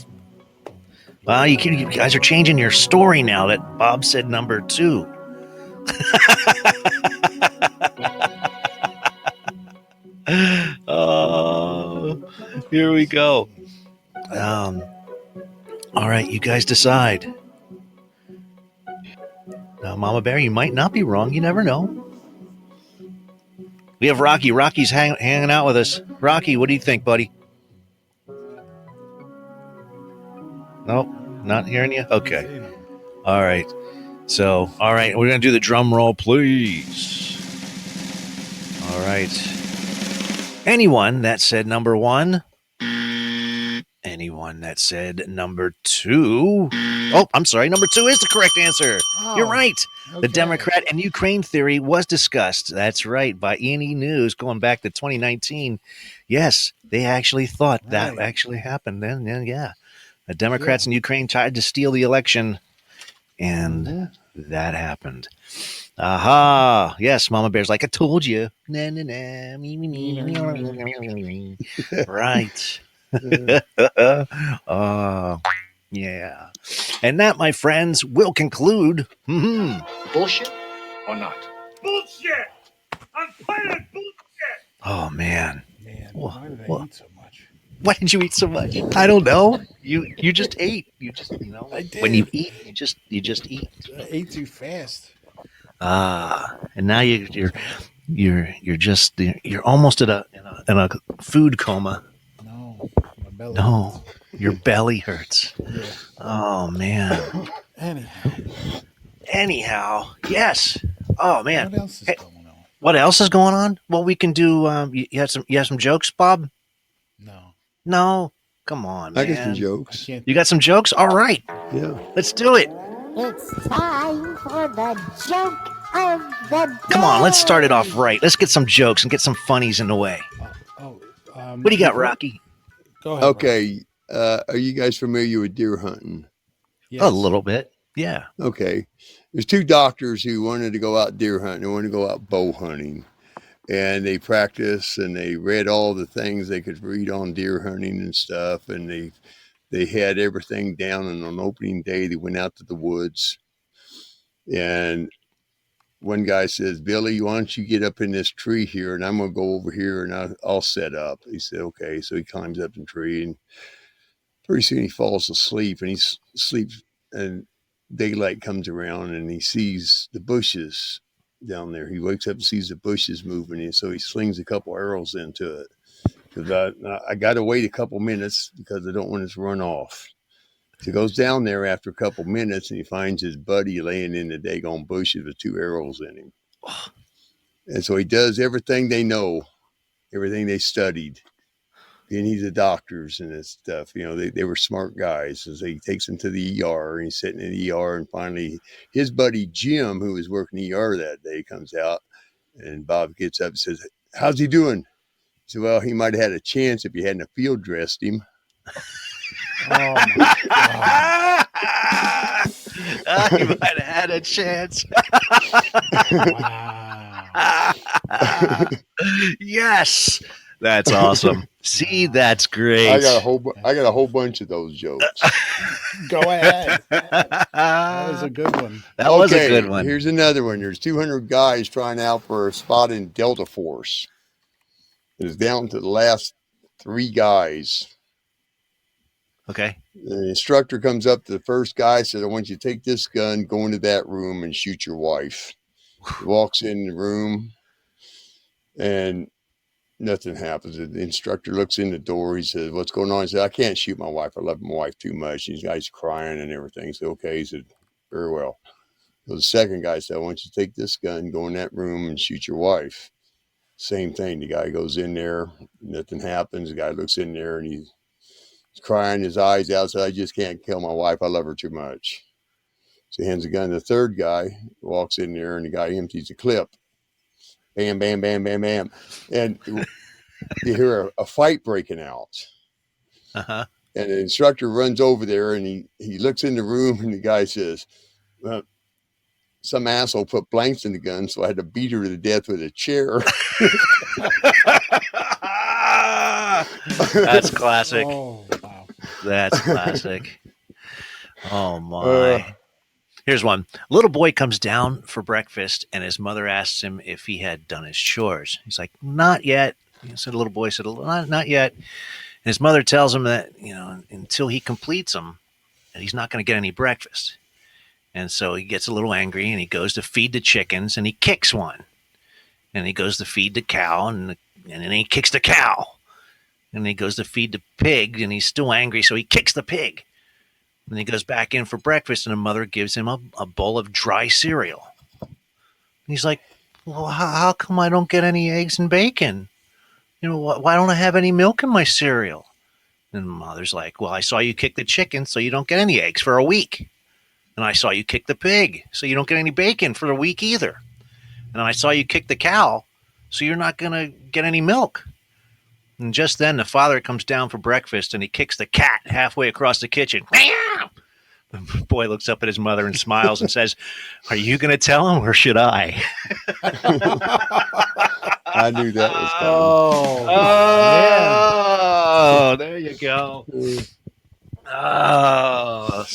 Well, you guys are changing your story now that Bob said number 2. Oh, here we go. All right, you guys decide. Now, Mama Bear, you might not be wrong. You never know. We have Rocky. Rocky's hanging out with us. Rocky, what do you think, buddy? Nope, not hearing you? Okay. All right. So, all right, we're going to do the drum roll, please. All right. Anyone that said number 1? Anyone that said number 2? Oh, I'm sorry. Number 2 is the correct answer. Oh, you're right. Okay. The Democrat and Ukraine theory was discussed. That's right. By E&E News going back to 2019. Yes, they actually thought that actually happened. Then yeah. The Democrats in Ukraine tried to steal the election, and that happened. Aha. Yes, Mama Bear's like, I told you. Nah, nah, nah. Me, me, me, me. Right. Yeah. And that, my friends, will conclude. Bullshit or not? Bullshit! I'm planet bullshit! Oh, man. Why did I eat so much? Why did you eat so much? I don't know. You just ate. You just, I did. when you eat, you just eat. I ate too fast. And now you're almost in a food coma. No, my belly. No, your belly hurts. Yeah. Oh man. Anyhow, yes. Oh man. What else is going on? What else is going on? Well, we can do. You have some jokes, Bob? No. Come on, man. I got some jokes. You got some jokes? All right. Yeah. Let's do it. It's time for the joke of the day. Come on, let's start it off right. Let's get some jokes and get some funnies in the way. What do you got, Rocky? Go ahead. Okay. Are you guys familiar with deer hunting? Yes. A little bit. Yeah. Okay. There's 2 doctors who wanted to go out deer hunting. They wanted to go out bow hunting. And they practiced and they read all the things they could read on deer hunting and stuff. And they they had everything down, and on opening day, they went out to the woods. And one guy says, Billy, why don't you get up in this tree here, and I'm going to go over here, and I'll set up. He said, okay. So he climbs up in the tree, and pretty soon he falls asleep, and he sleeps, and daylight comes around, and he sees the bushes down there. He wakes up and sees the bushes moving, and so he slings a couple arrows into it. Because I got to wait a couple minutes because I don't want it to run off. So he goes down there after a couple minutes, and he finds his buddy laying in the daggone bushes with 2 arrows in him. And so he does everything they know, everything they studied. And he's the doctors and this stuff. You know, they were smart guys. So he takes him to the ER, and he's sitting in the ER, and finally his buddy Jim, who was working ER that day, comes out, and Bob gets up and says, how's he doing? He said, well, he might have had a chance if he hadn't field dressed him. Oh my God. You might have had a chance. Wow. Yes. That's awesome. See, that's great. I got a whole bunch of those jokes. Go ahead. That was a good one. That was a good one. Here's another one. There's 200 guys trying out for a spot in Delta Force. It's down to the last 3 guys. Okay. The instructor comes up to the first guy, says, I want you to take this gun, go into that room, and shoot your wife. He walks in the room, and nothing happens. The instructor looks in the door. He says, what's going on? He said, I can't shoot my wife. I love my wife too much. These guys crying and everything. He said, okay. He said, very well. So the second guy said, I want you to take this gun, go in that room, and shoot your wife. Same thing. The guy goes in there. Nothing happens. The guy looks in there, and he's crying his eyes out. Said, I just can't kill my wife. I love her too much. So he hands the gun to the third guy, walks in there, and the guy empties the clip. Bam, bam, bam, bam, bam. And you hear a fight breaking out. Uh-huh. And the instructor runs over there, and he looks in the room, and the guy says, well, some asshole put blanks in the gun, so I had to beat her to death with a chair. That's classic. Oh, wow. That's classic. Oh, my. Here's one. Little boy comes down for breakfast, and his mother asks him if he had done his chores. He's like, not yet. So the little boy said, not yet. And his mother tells him that, until he completes them, he's not going to get any breakfast. And so he gets a little angry, and he goes to feed the chickens, and he kicks one. And he goes to feed the cow, and then he kicks the cow. And he goes to feed the pig, and he's still angry, so he kicks the pig. And he goes back in for breakfast, and the mother gives him a bowl of dry cereal. And he's like, well, how come I don't get any eggs and bacon? Why don't I have any milk in my cereal? And the mother's like, well, I saw you kick the chicken, so you don't get any eggs for a week. And I saw you kick the pig, so you don't get any bacon for a week either. And I saw you kick the cow, so you're not going to get any milk. And just then the father comes down for breakfast, and he kicks the cat halfway across the kitchen. The boy looks up at his mother and smiles and says, are you going to tell him, or should I? I knew that was coming. Oh, there you go. Oh.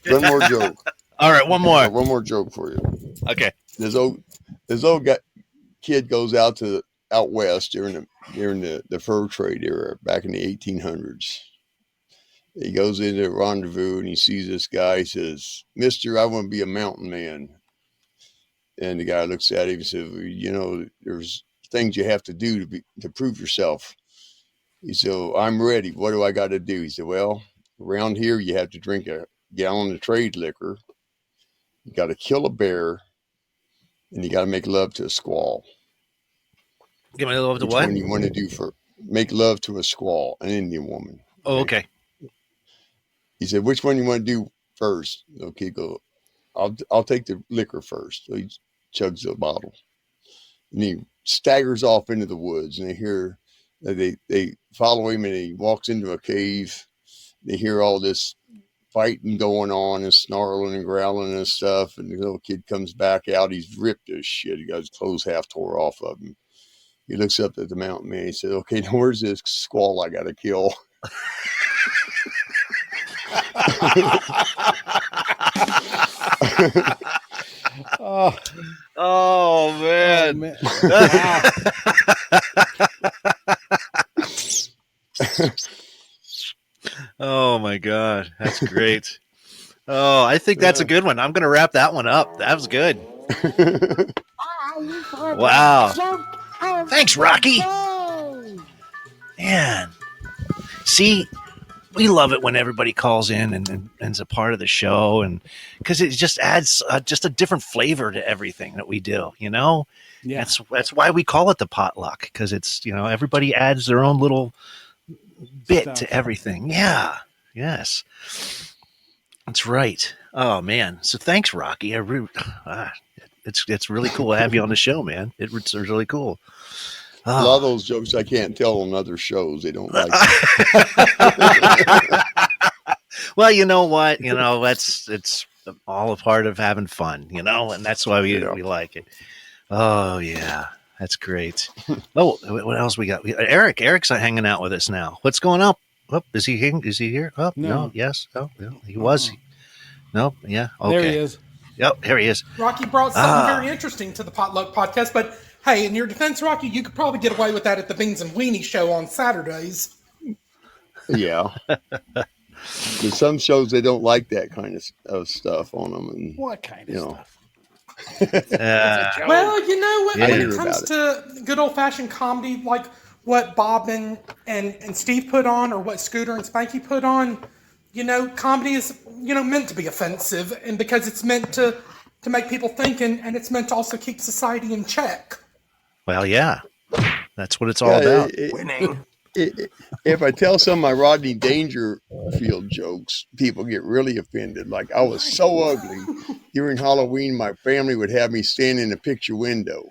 One more joke. All right, one more. One more joke for you. Okay. This old kid goes out west during the fur trade era back in the 1800s. He goes into a rendezvous, and he sees this guy. He says, Mister, I want to be a mountain man. And the guy looks at him and says, well, there's things you have to do to prove yourself. He said, I'm ready. What do I got to do? He said, well, around here you have to drink a gallon of trade liquor. You got to kill a bear, and you got to make love to a squaw. Give me a love to Which what? one you want to do for make love to a squaw, an Indian woman? Oh, okay. He said, which one you want to do first? Okay, go. I'll take the liquor first. So he chugs the bottle, and he staggers off into the woods. And they follow him, and he walks into a cave. They hear all this fighting going on and snarling and growling and stuff. And the little kid comes back out. He's ripped as shit. He got his clothes half tore off of him. He looks up at the mountain man. He said, okay, now where's this squall I got to kill? Oh man. Wow. Oh my god, that's great. Oh, I think that's a good one. I'm gonna wrap that one up. That was good. Wow. Thanks, Rocky. Man. See, we love it when everybody calls in and is a part of the show, and because it just adds just a different flavor to everything that we do. You know, Yeah. that's why we call it the potluck, because it's, you know, everybody adds their own little bit Stuff. to everything. Yeah. Yes. That's right. Oh man. So thanks, Rocky. It's really cool to have you on the show, man. It's really cool. A lot of those jokes I can't tell on other shows. They don't like Well, you know what? You know, it's all a part of having fun, you know, and that's why we like it. Oh yeah, that's great. Oh, what else we got? Eric's hanging out with us now. What's going on? Oh, is he here? Oh, no. Yes. Oh, no, he was. No. Yeah. Okay. There he is. Yep. Here he is. Rocky brought something very interesting to the Potluck Podcast, but hey, in your defense, Rocky, you could probably get away with that at the Beans and Weenie show on Saturdays. Yeah. There's some shows they don't like that kind of stuff on them. And, what kind of stuff? Well, you know what? Yeah, when it comes to good old-fashioned comedy, like what Bob and Steve put on, or what Scooter and Spanky put on, you know, comedy is, you know, meant to be offensive, and because it's meant to make people think, and it's meant to also keep society in check. Well, yeah, that's what it's all about. Winning. If I tell some of my Rodney Dangerfield jokes, people get really offended. Like, I was so ugly. During Halloween, my family would have me stand in a picture window.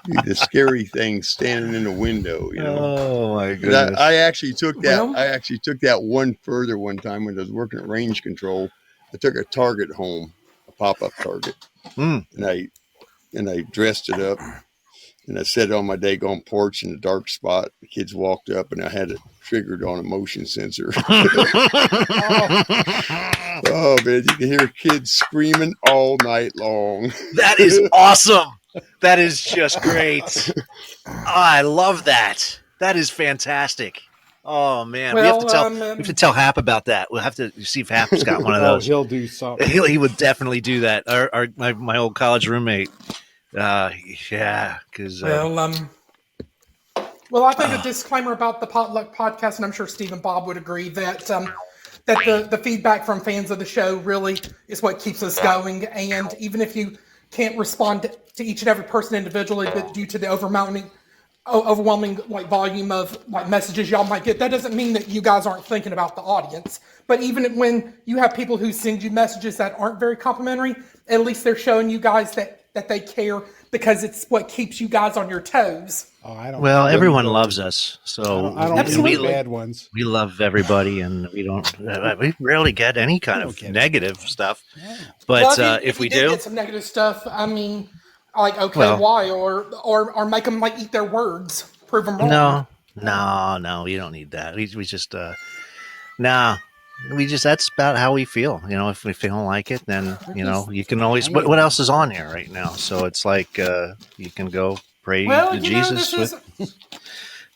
The scary thing, standing in a window, you know. Oh my goodness! I actually took that. I actually took that one further one time when I was working at range control. I took a Target home, a pop-up Target, and I dressed it up, and I set it on my daggone porch in a dark spot. The kids walked up, and I had it triggered on a motion sensor. Oh man, you can hear kids screaming all night long. That is awesome. That is just great. Oh, I love that. That is fantastic. Oh man, Well, we have to tell Hap about that. We'll have to see if Hap's got one of those. He'll do something. He would definitely do that. My old college roommate. Yeah, because Well, I think a disclaimer about the Potluck Podcast, and I'm sure Steve and Bob would agree that the feedback from fans of the show really is what keeps us going. And even if you can't respond to each and every person individually, but due to the overwhelming like volume of like messages y'all might get, that doesn't mean that you guys aren't thinking about the audience. But even when you have people who send you messages that aren't very complimentary, at least they're showing you guys that they care, because it's what keeps you guys on your toes. Oh, I don't. Well, everyone loves us, so I don't we bad ones. We love everybody, and we don't. We rarely get any kind of negative stuff. But if we do get some negative stuff, I mean, like, okay, why, or make them like eat their words, prove them wrong. No, we don't need that. We just that's about how we feel. You know, if we don't like it, then you know you can always. What else is on here right now? So it's like you can go pray to Jesus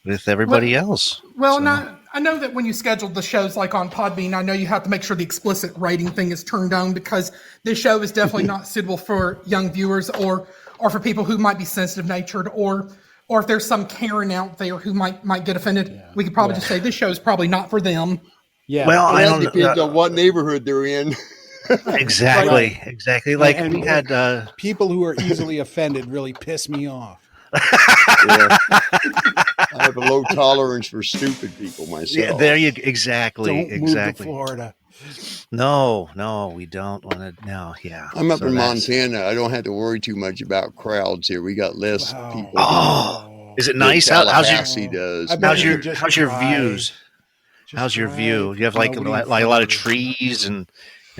with everybody else. Well, I know that when you scheduled the shows like on Podbean, I know you have to make sure the explicit rating thing is turned on, because this show is definitely not suitable for young viewers or for people who might be sensitive natured, or if there's some Karen out there who might get offended. Yeah. We could probably just say this show is probably not for them. Yeah. Well, I don't depends on what neighborhood they're in. Exactly. Like and we had people who are easily offended really piss me off. Yeah. I have a low tolerance for stupid people myself. Yeah, there you exactly. Don't move to Florida. No, we don't want to. No, yeah. I'm up in Montana. I don't have to worry too much about crowds here. We got less people. Oh, is it nice? How's your views? How's your view? You have like a lot of trees and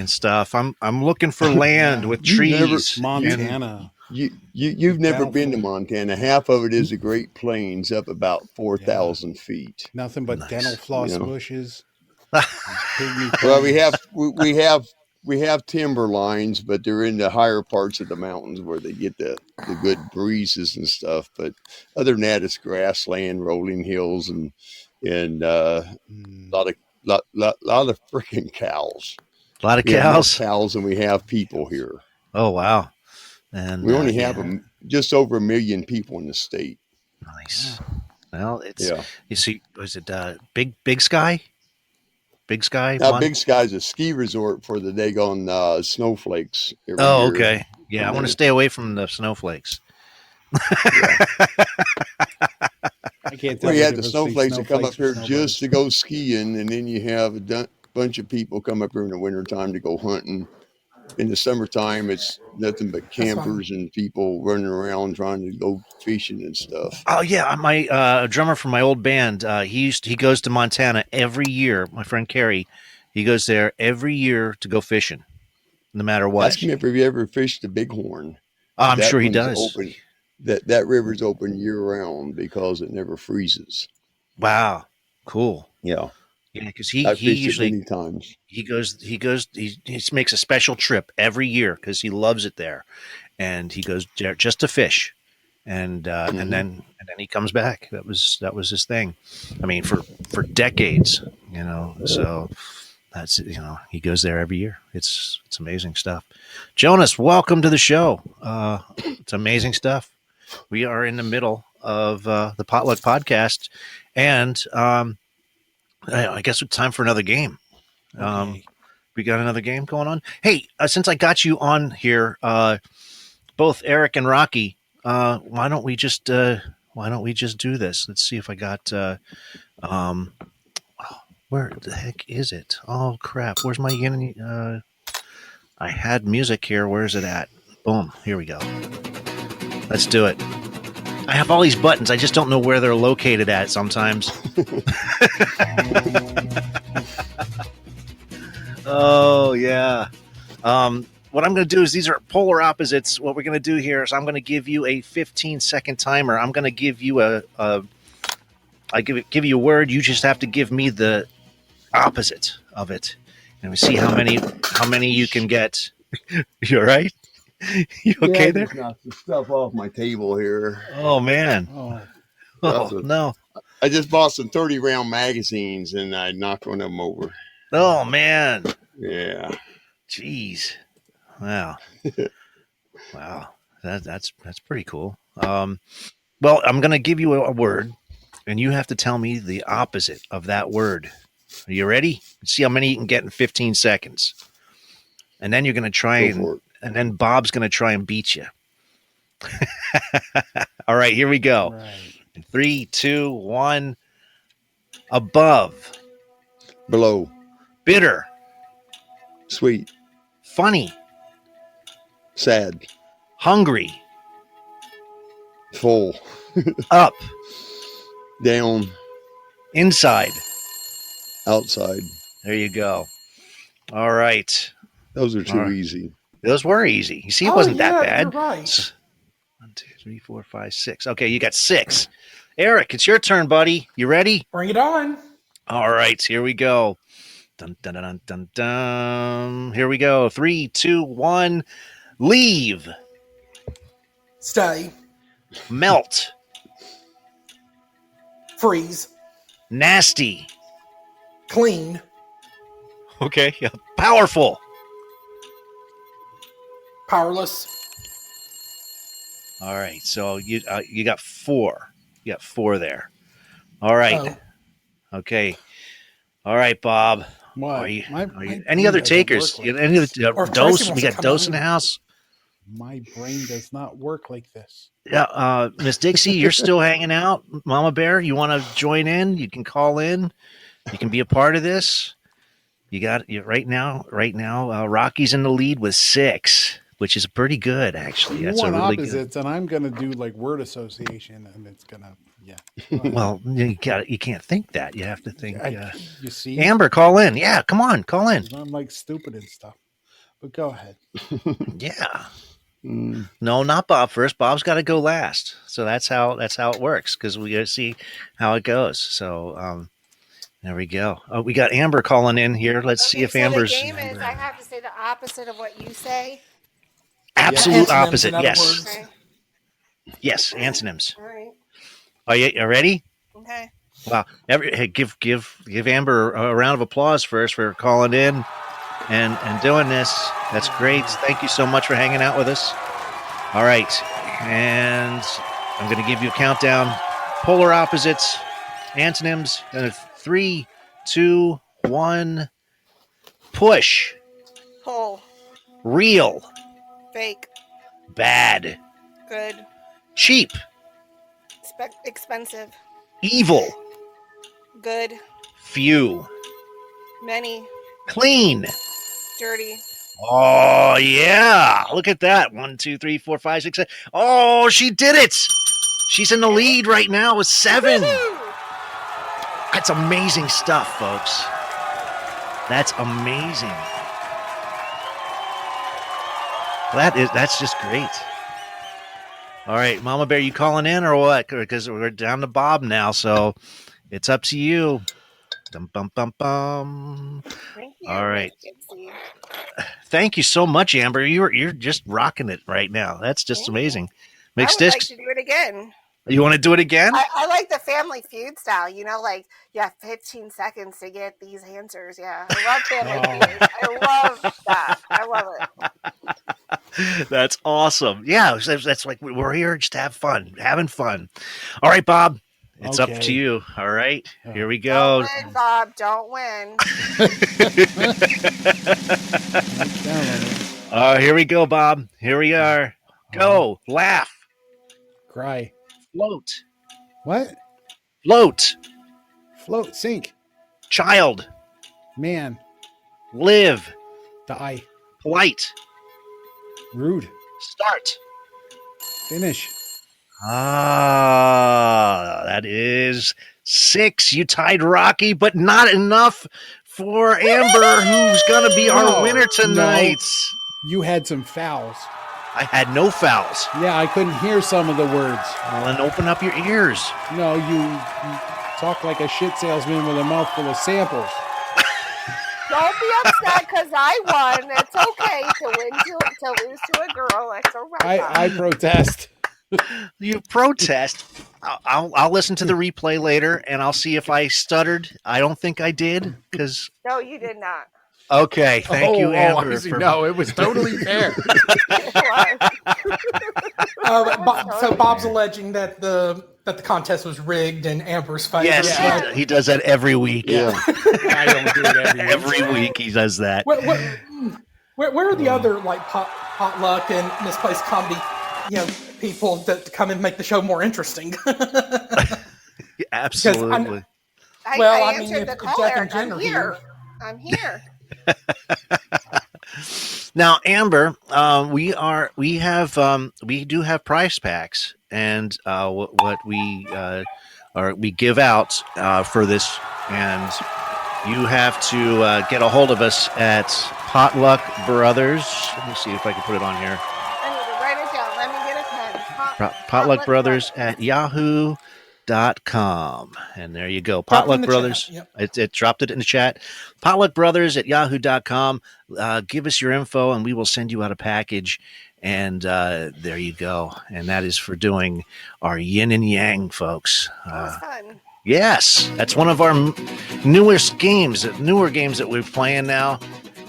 stuff. I'm looking for land with trees. Montana. You've never Dental been to floss. Montana. Half of it is the Great Plains, up about 4,000 feet. Nothing but Nice. dental floss You know. bushes. Pygmy Well, plains. we have timber lines, but they're in the higher parts of the mountains where they get the good breezes and stuff. But other than that, it's grassland, rolling hills, and a lot of freaking cows. A lot of We have more cows. cows than we have people here. Oh wow! And We only have just over 1 million people in the state. Nice. Well, it's Yeah. you see, was it Big Sky? Big Sky. Now, one? Big Sky's a ski resort for the daggone snowflakes every Oh, year. okay. Yeah, I want to stay away from the snowflakes. I can't tell Well, you the had the difference between snowflakes that come up snowflakes or here snowbirds. just to go skiing, and then you have a bunch of people come up here in the wintertime to go hunting. In the summertime, it's nothing but campers and people running around trying to go fishing and stuff. Oh yeah, my drummer from my old band. He goes to Montana every year. My friend Kerry, he goes there every year to go fishing, no matter what. Ask him if you ever fished the Bighorn. I'm sure he one's does. Open. That river's open year round because it never freezes. Wow, cool. Yeah. Yeah, because I he fished usually it many times. he makes a special trip every year because he loves it there, and he goes there just to fish, and then he comes back. That was his thing. I mean, for decades, you know. So that's, you know, he goes there every year. It's amazing stuff. Jonas, welcome to the show. It's amazing stuff. We are in the middle of the Potluck Podcast, and I guess it's time for another game. Okay. We got another game going on. Hey, since I got you on here, both Eric and Rocky, why don't we just do this? Let's see if I got. Where the heck is it? Oh crap! Where's my I had music here. Where's it at? Boom! Here we go. Let's do it. I have all these buttons. I just don't know where they're located at sometimes. Oh, yeah. What I'm going to do is these are polar opposites. What we're going to do here is I'm going to give you a 15-second timer. I'm going to give you give you a word. You just have to give me the opposite of it. And we see how many you can get. You all right? You okay there? Knock the stuff off my table here. Oh, man. Oh, no. I just bought some 30-round magazines, and I knocked one of them over. Oh, man. Yeah. Jeez. Wow. Wow. That's pretty cool. Well, I'm going to give you a word, and you have to tell me the opposite of that word. Are you ready? Let's see how many you can get in 15 seconds. And then you're going to try and then Bob's going to try and beat you. All right, here we go. Right. 3, 2, 1. Above. Below. Bitter. Sweet. Funny. Sad. Hungry. Full. Up. Down. Inside. Outside. There you go. All right. Those are too easy. Those were easy. You see, it wasn't that bad. You're right. 1, 2, 3, 4, 5, 6. Okay, you got 6. Eric, it's your turn, buddy. You ready? Bring it on. All right, here we go. Dun, dun, dun, dun, dun, dun. Here we go. 3, 2, 1. Leave. Stay. Melt. Freeze. Nasty. Clean. Okay. Yeah. Powerful. Powerless. All right. So you got 4. You got 4 there. All right. Oh. Okay. All right, Bob. What? Are you, My any brain other doesn't takers? work like Any other Or if dose? Tracy We wants to got come dose in in. the house. My brain does not work like this. Yeah, Miss Dixie, you're still hanging out. Mama Bear, you want to join in? You can call in. You can be a part of this. You got right now. Rocky's in the lead with 6, which is pretty good, actually. You That's a want really opposites, and I'm gonna do like word association, and it's gonna good. Well, you can't think that. You have to think. You see, Amber, call in. Yeah, come on, call in. I'm like stupid and stuff. But go ahead. Yeah. No, not Bob first. Bob's got to go last. So that's how it works because we got to see how it goes. So there we go. Oh, we got Amber calling in here. Let's see if Amber's The game is I have to say the opposite of what you say. absolute opposite. in other Yes. words. Okay. Yes, antonyms. All right. Are you ready? Okay. Wow. Hey, give Amber a round of applause first for calling in and doing this. That's great. Thank you so much for hanging out with us. All right. And I'm going to give you a countdown. Polar opposites, antonyms. 3, 2, 1. Push. Pull. Real. Fake. Bad. Good. Cheap. Expensive. Evil. Good. Few. Many. Clean. Dirty. Oh, yeah. Look at that. 1, 2, 3, 4, 5, 6, 7. Oh, she did it. She's in the lead right now with 7. Woo-hoo! That's amazing stuff, folks. That's amazing. That's just great. All right, Mama Bear, you calling in or what? Because we're down to Bob now, so it's up to you. Dum, bum, bum, bum. Thank you. All right. MissDixie. Thank you so much, Amber. You're just rocking it right now. That's just amazing. I Mixed would like discs. to do it again. You want to do it again? I like the Family Feud style. You know, like you have 15 seconds to get these answers. Yeah, I love Family Feud. I love that. I love it. That's awesome. Yeah, that's like we're here just to have fun, having fun. All right, Bob, it's up to you. All right, here we go. Don't win, Bob. Don't win. Here we go, Bob. Here we are. Go. Laugh. Cry. Float. What? Float. Float. Sink. Child. Man. Live. Die. Polite. Rude. Start. Finish. That is 6. You tied Rocky, but not enough for Amber, who's going to be our winner tonight. No. You had some fouls. I had no fouls. Yeah, I couldn't hear some of the words. Well, then open up your ears. No, you talk like a shit salesman with a mouthful of samples. Don't be upset because I won. It's okay to lose to a girl. It's all right. I protest. You protest. I'll listen to the replay later, and I'll see if I stuttered. I don't think I did because. No, you did not. Okay, thank you, Amber. No, it was totally fair. So Bob's alleging that the contest was rigged in Amber's favor. Yes, he does that every week. Yeah. I don't do it Every week he does that. Where are the other like potluck and misplaced comedy, people that come and make the show more interesting? Absolutely. I answered the caller. I'm here. Now, Amber, we do have prize packs, and what we give out for this, and you have to get a hold of us at Potluck Brothers. Let me see if I can put it on here. I need to write it down. Let me get a pen. Potluck Brothers at yahoo.com. And there you go. Potluck Brothers. Yep. It dropped it in the chat. Potluck Brothers at yahoo.com. Give us your info and we will send you out a package. And there you go. And that is for doing our yin and yang, folks. That was fun. Yes. That's one of our newer games that we're playing now,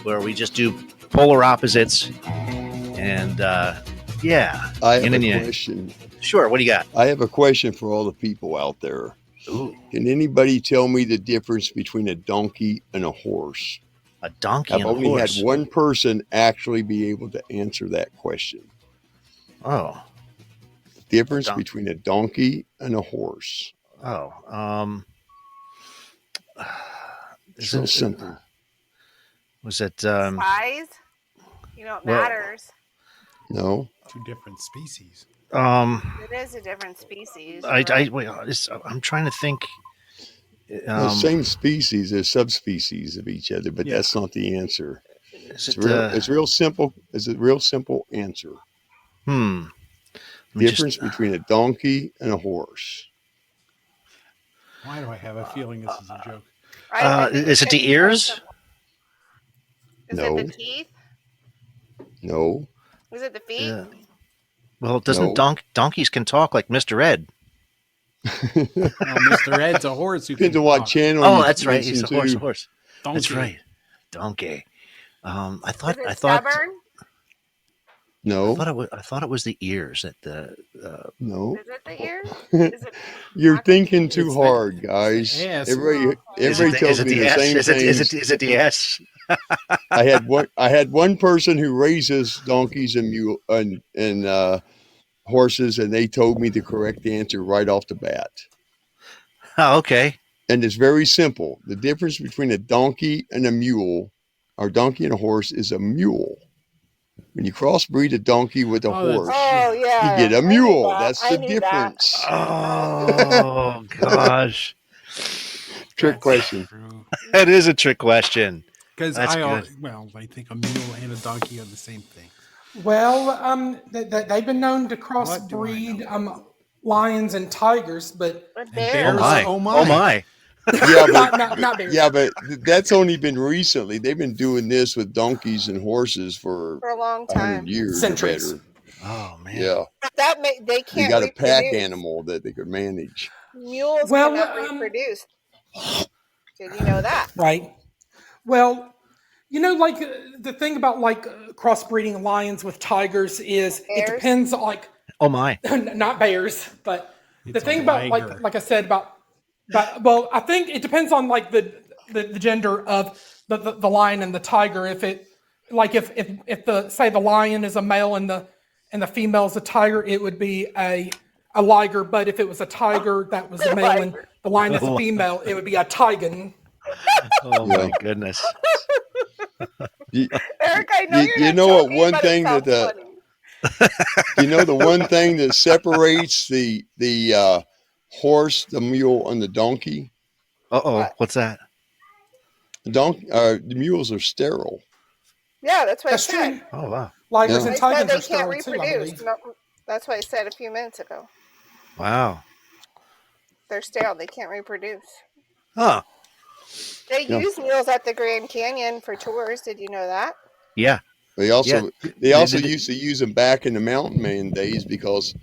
where we just do polar opposites. And yeah. I have a question. Sure. What do you got? I have a question for all the people out there. Ooh. Can anybody tell me the difference between a donkey and a horse? A donkey and a horse? I've only had one person actually be able to answer that question. Oh. The difference between a donkey and a horse. Oh. It's so simple. Was it size? It matters. No. Two different species. It is a different species. I'm trying to think. The same species as subspecies of each other, but that's not the answer. It's real simple. It's a real simple answer. Difference between a donkey and a horse. Why do I have a feeling this is a joke? Is it the ears? Is No. it the teeth? No. Is it the feet? Well, doesn't No. donkeys can talk like Mr. Ed? Mr. Ed's a horse. Who Depends can on what talk. channel. Oh, you that's right. He's listen a horse. to. Horse. Donkey. That's right. Donkey. I Is thought. it I thought. stubborn? No. I thought it was the ears at the. No. Is it the ears? Is it You're thinking too It's hard, the guys. ass. Everybody tells me the same thing. Is it the S? I had one person who raises donkeys and mule and horses, and they told me the correct answer right off the bat. Oh, okay. And it's very simple. The difference between a donkey and a mule, or donkey and a horse, is a mule. When you crossbreed a donkey with a horse, yeah. you get a mule. That's I the knew that. difference. Oh gosh. Trick question. That is a trick question. Because That's I good. think a mule and a donkey are the same thing. Well, they've been known to crossbreed lions and tigers, but bears. Oh my. Yeah, but, not bears. yeah, but that's only been recently. They've been doing this with donkeys and horses for For a long 100 time. years or Centuries. better. Oh man. Yeah, They they can't got a pack reproduce. animal that they could manage. Mules Well, cannot reproduce. Did you know that? Right. Well, like the thing about crossbreeding lions with tigers is it Bears? depends Oh my. not bears, but the It's thing a about liger. like I said about I think it depends on the gender of the lion and the tiger. If it if the say the lion is a male and the female is a tiger, it would be a liger. But if it was a tiger that was a male and the lion is a female, it would be a tigan. Oh my goodness. Eric, I know you're You not know what? joking, One but thing it that sounds funny. the one thing that separates the horse, the mule, and the donkey. What's that? The mules are sterile. Yeah, that's what That's I said. true. Oh wow. Ligers Yeah. and They said tigers they are can't sterile too, I reproduce. believe. No, that's what I said a few minutes ago. Wow. They're sterile. They can't reproduce. Huh. They Yeah. use mules at the Grand Canyon for tours. Did you know that? Yeah. They also Yeah. used to use them back in the mountain man days because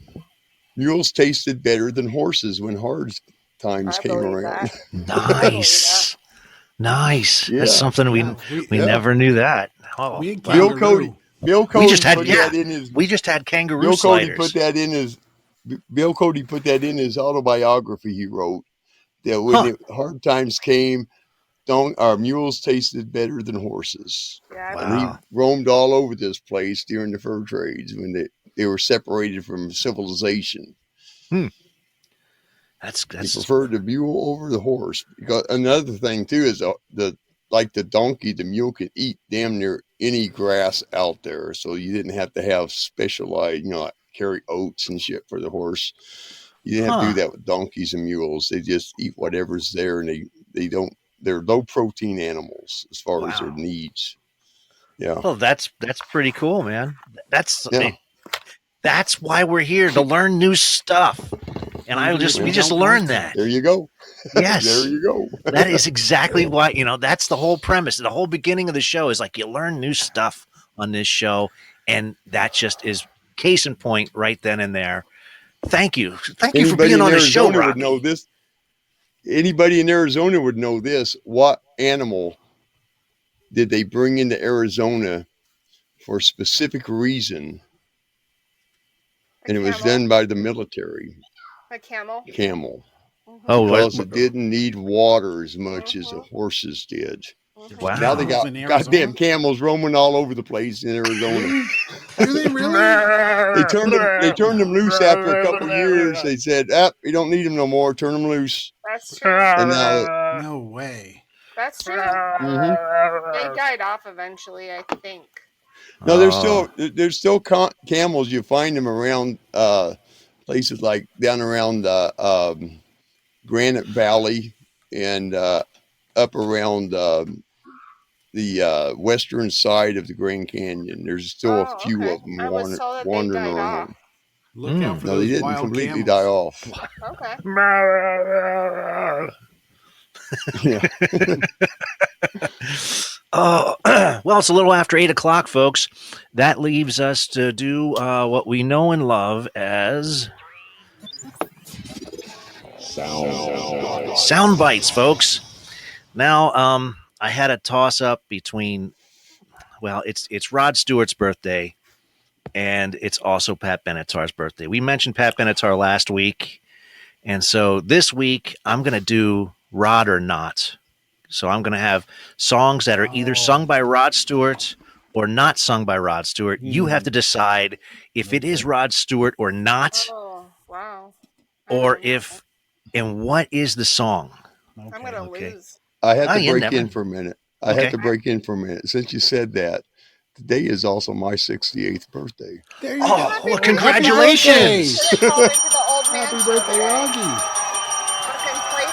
mules tasted better than horses when hard times I came believe around. that. Nice. Nice. Yeah. That's something we Yeah. never knew that. Oh, We had Bill kangaroo. Cody. Bill Cody we just had put that in his. we just had kangaroo Bill Cody sliders. put that in his. Bill Cody put that in his autobiography he wrote. That when hard times came, our mules tasted better than horses. Yeah, And he Wow. roamed all over this place during the fur trades when they were separated from civilization. He That's preferred the mule over the horse. Because another thing too is like the donkey, the mule could eat damn near any grass out there, so you didn't have to have specialized, like carry oats and shit for the horse. You didn't have to do that with donkeys and mules. They just eat whatever's there, and they're low protein animals as far as their needs. Yeah. Oh, that's pretty cool, man. That's Yeah. that's why we're here, to learn new stuff. And we just learned that. There you go. Yes. There you go. That is exactly why, that's the whole premise. The whole beginning of the show is like you learn new stuff on this show. And that just is case in point right then and there. Thank you. Thank you for being on the show, Arizona would Rocky. know this. Anybody in Arizona would know this. What animal did they bring into Arizona for a specific reason? And it was done by the military. A camel. Camel. Oh, because it didn't need water as much as the horses did. Wow. Now they got goddamn camels roaming all over the place in Arizona. Do they really? They turned them loose after a couple of years. They said, "We don't need them no more. Turn them loose." That's true. And now, No way. That's true. Mhm. They died off eventually, I think. no, there's still camels. You find them around places like down around Granite Valley and up around the western side of the Grand Canyon. There's still a few of them I was told that they wandering died around. off. Look out for No, they those didn't wild completely camels. die off. Okay. Yeah. Oh, well, it's a little after 8 o'clock, folks. That leaves us to do what we know and love as sound bites, folks. Now, I had a toss up between, well, it's Rod Stewart's birthday, and it's also Pat Benatar's birthday. We mentioned Pat Benatar last week, and so this week I'm going to do Rod or Not. So I'm going to have songs that are either sung by Rod Stewart or not sung by Rod Stewart. You have to decide if it is Rod Stewart or not. Oh, wow. Or if, and what is the song? I'm going to lose. I have to break in for a minute. I Okay. have to break in for a minute. Since you said that, today is also my 68th birthday. There you Oh, go. well, congratulations. Happy birthday, Rocky.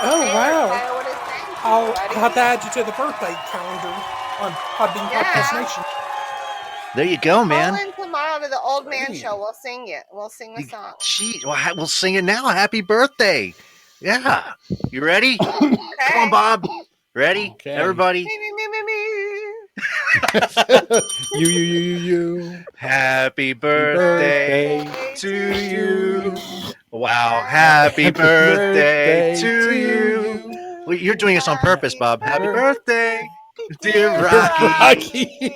Oh, wow. I'll have to add you to the birthday calendar on Podbean Podcast Nation. There you go, man. Call in tomorrow to the Old Man Show. We'll sing it. We'll sing the song. Gee, well, we'll sing it now. Happy birthday. Yeah. You ready? Come on, Bob. Ready? Okay. Everybody. You. Happy birthday to you. Wow. Happy birthday to you. Well, you're doing this on purpose, Bob. Happy birthday, dear Rocky.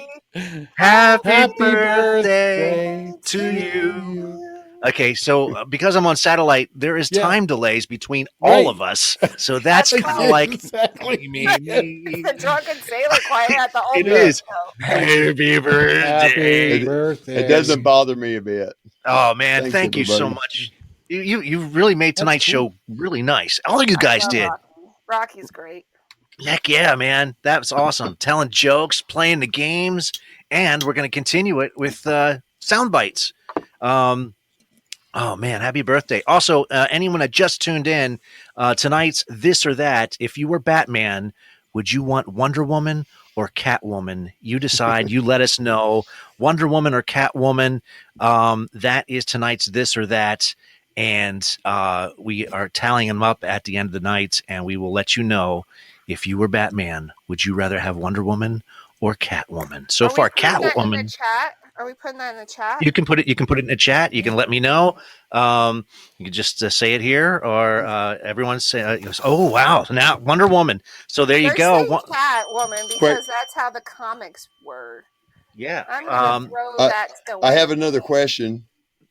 Happy birthday to you. Okay, so because I'm on satellite, there is time delays between all of us. So that's kind of like The drunken sailor choir at the Old it Man is. Show. Happy birthday. It doesn't bother me a bit. Oh man, Thanks, thank you so everybody. much. You really made tonight's show really nice. All of you guys did. Rocky's great. Heck yeah, man. That was awesome. Telling jokes, playing the games, and we're going to continue it with sound bites. Oh, man. Happy birthday. Also, anyone that just tuned in, tonight's This or That, if you were Batman, would you want Wonder Woman or Catwoman? You decide. You let us know. Wonder Woman or Catwoman. That is tonight's This or That. And we are tallying them up at the end of the night, and we will let you know if you were Batman, would you rather have Wonder Woman or Catwoman? So far, Catwoman. Are we putting that in the chat? You can put it. You can put it in the chat. You can let me know. You can just say it here, or everyone say, "Oh wow!" Now Wonder Woman. So there you go. Catwoman, because that's how the comics were. Yeah. I'm gonna throw that to I have another question.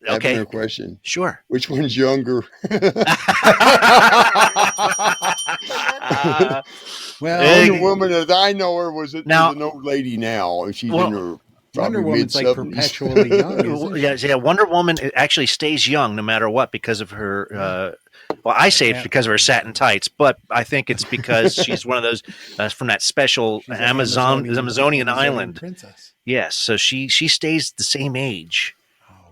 Okay. Another question. Sure. Which one's younger? Well, Wonder Woman, as I know her, was an old lady now. She's in her Wonder probably Woman's like mid-70s. perpetually young. Isn't she? Yeah. Wonder Woman actually stays young no matter what because of her. Well, I say it's because of her satin tights, but I think it's because she's one of those from that special Amazonian island. Princess. Yes, so she stays the same age.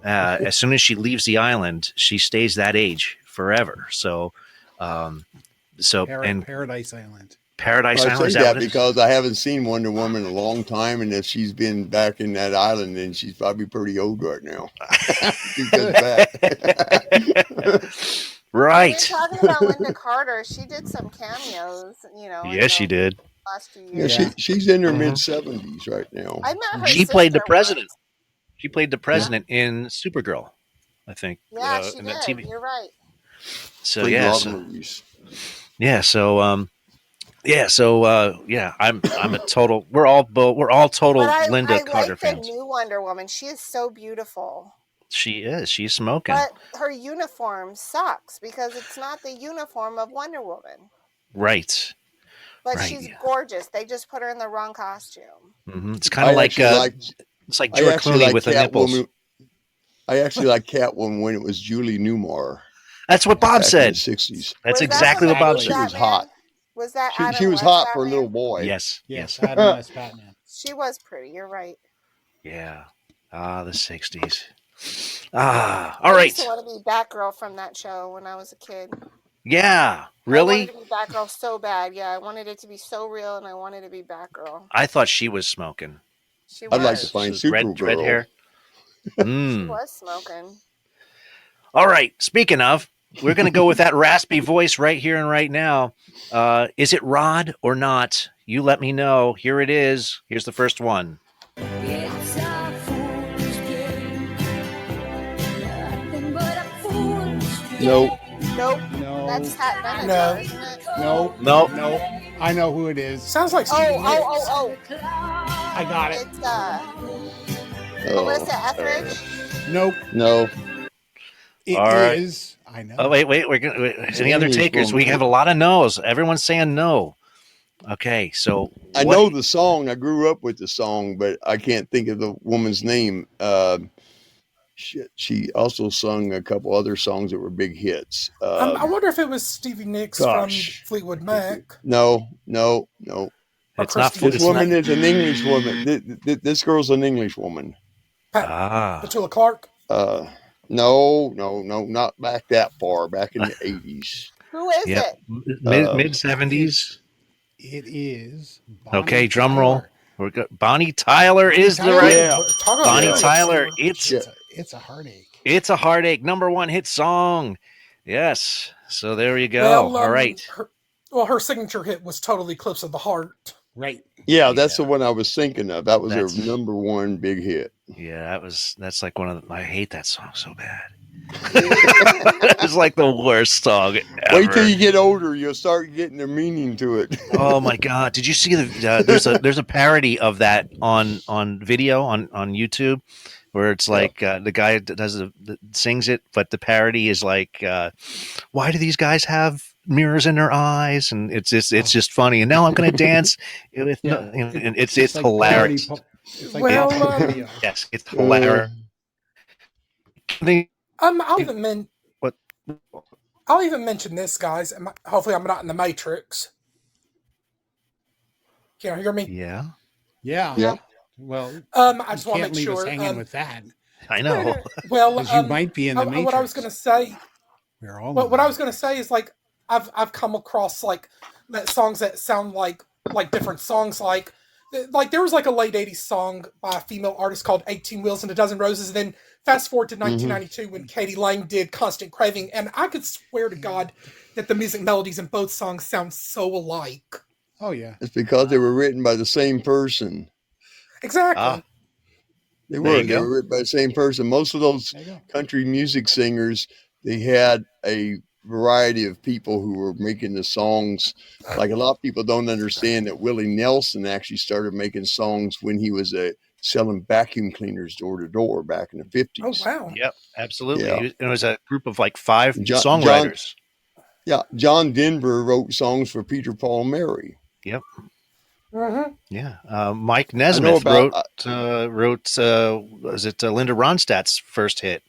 As soon as she leaves the island, she stays that age forever. So, Paradise Island. Paradise I Island. say that because I haven't seen Wonder Woman in a long time, and if she's been back in that island, then she's probably pretty old right now. She goes back. Right. We're talking about Linda Carter. She did some cameos, Yes, she did. Last few Yeah, years. she's in her mid-70s right now. I met her She played the sister president. She played the president in Supergirl, I think. Yeah, she in did. that TV. You're right. So Played yeah, a lot so, of movies. yeah, so I'm a total. We're all total But I Linda like Carter the fans. new Wonder Woman. She is so beautiful. She is. She's smoking. But her uniform sucks because it's not the uniform of Wonder Woman. Right. But Right. she's gorgeous. They just put her in the wrong costume. Mm-hmm. It's kind of like it's like George Clooney with the nipples. I actually like Catwoman when it was Julie Newmar. That's what Bob back said. in the 60s. That's exactly what Bob She said. was hot. Was that She Adam was West hot for a Batman? little boy. Yes. Adam West Batman. She was pretty. You're right. Yeah. The 60s. All I right. used to want to be Batgirl from that show when I was a kid. Yeah, I really? wanted to be Batgirl so bad. Yeah, I wanted it to be so real, and I wanted to be Batgirl. I thought she was smoking. She I'd like to was. find Red Supergirl. hair. She Mm. was smoking. All right. Speaking of, we're going to go with that raspy voice right here and right now. Is it Rod or not? You let me know. Here it is. Here's the first one. It's a fool's game. Nothing but a fool's game. Nope. Nope. No. That's Pat Benatar, No. isn't it? No. Nope. No. I know who it is. Sounds like Stevie Nicks. Oh. I got it. It's Oh, Melissa Etheridge. Nope. no. It All right. is. I know. Oh, wait. We're gonna, any other English takers? We woman. have a lot of no's. Everyone's saying no. Okay. So I what- know the song. I grew up with the song, but I can't think of the woman's name. Shit. She also sung a couple other songs that were big hits. I wonder if it was Stevie Nicks gosh. from Fleetwood Mac. No. It's not. Christine- This It's woman not. is an English woman. This girl's an English woman. Petula Clark. No, not back that far. Back in the 80s. Who is Yep. it? Mid 70s. It is. Bonnie Okay. Drum Tyler. roll. We're good. Bonnie Tyler is the Tyler. right. Yeah. Talk about Bonnie that. Tyler. It's It's a heartache. It's a heartache. #1 hit song. Yes. So there you go. Well, All right. Her signature hit was "Total Eclipse of the Heart." Right. Yeah, that's the one I was thinking of. That was That's- her #1 big hit. Yeah, that's like one of the, I hate that song so bad. It's like the worst song ever. Wait till you get older, you'll start getting the meaning to it. Oh my god! Did you see the? There's a parody of that on video on YouTube, where it's like the guy sings it, but the parody is like, why do these guys have mirrors in their eyes? And it's just funny. And now I'm going to dance with and it's like hilarious. It's like Well, parody video. Yes, it's hilarious. I'll even What? I'll even mention this, guys. Hopefully, I'm not in the Matrix. Can you hear me? Yeah. Yeah. Well, I just want to can't make leave us sure. hanging with that. I know. Well, 'Cause you might be in the Matrix. What I was going to say. We're all. What I was going to say is like I've come across like that songs that sound like different songs like there was like a late 80s song by a female artist called 18 Wheels and a Dozen Roses, and then fast forward to 1992 when Katie Lang did Constant Craving, and I could swear to God that the music melodies in both songs sound so alike. Oh yeah. It's because they were written by the same person. Exactly. They There were. you They go. were written by the same person. Most of those country music singers, they had a variety of people who were making the songs. Like a lot of people don't understand that Willie Nelson actually started making songs when he was selling vacuum cleaners door to door back in the 50s. Oh wow. Yep, absolutely. Yeah. It was a group of like 5 John- songwriters. John Denver wrote songs for Peter, Paul, and Mary. Yep. Mm-hmm. Yeah. Mike Nesmith wrote was it Linda Ronstadt's first hit?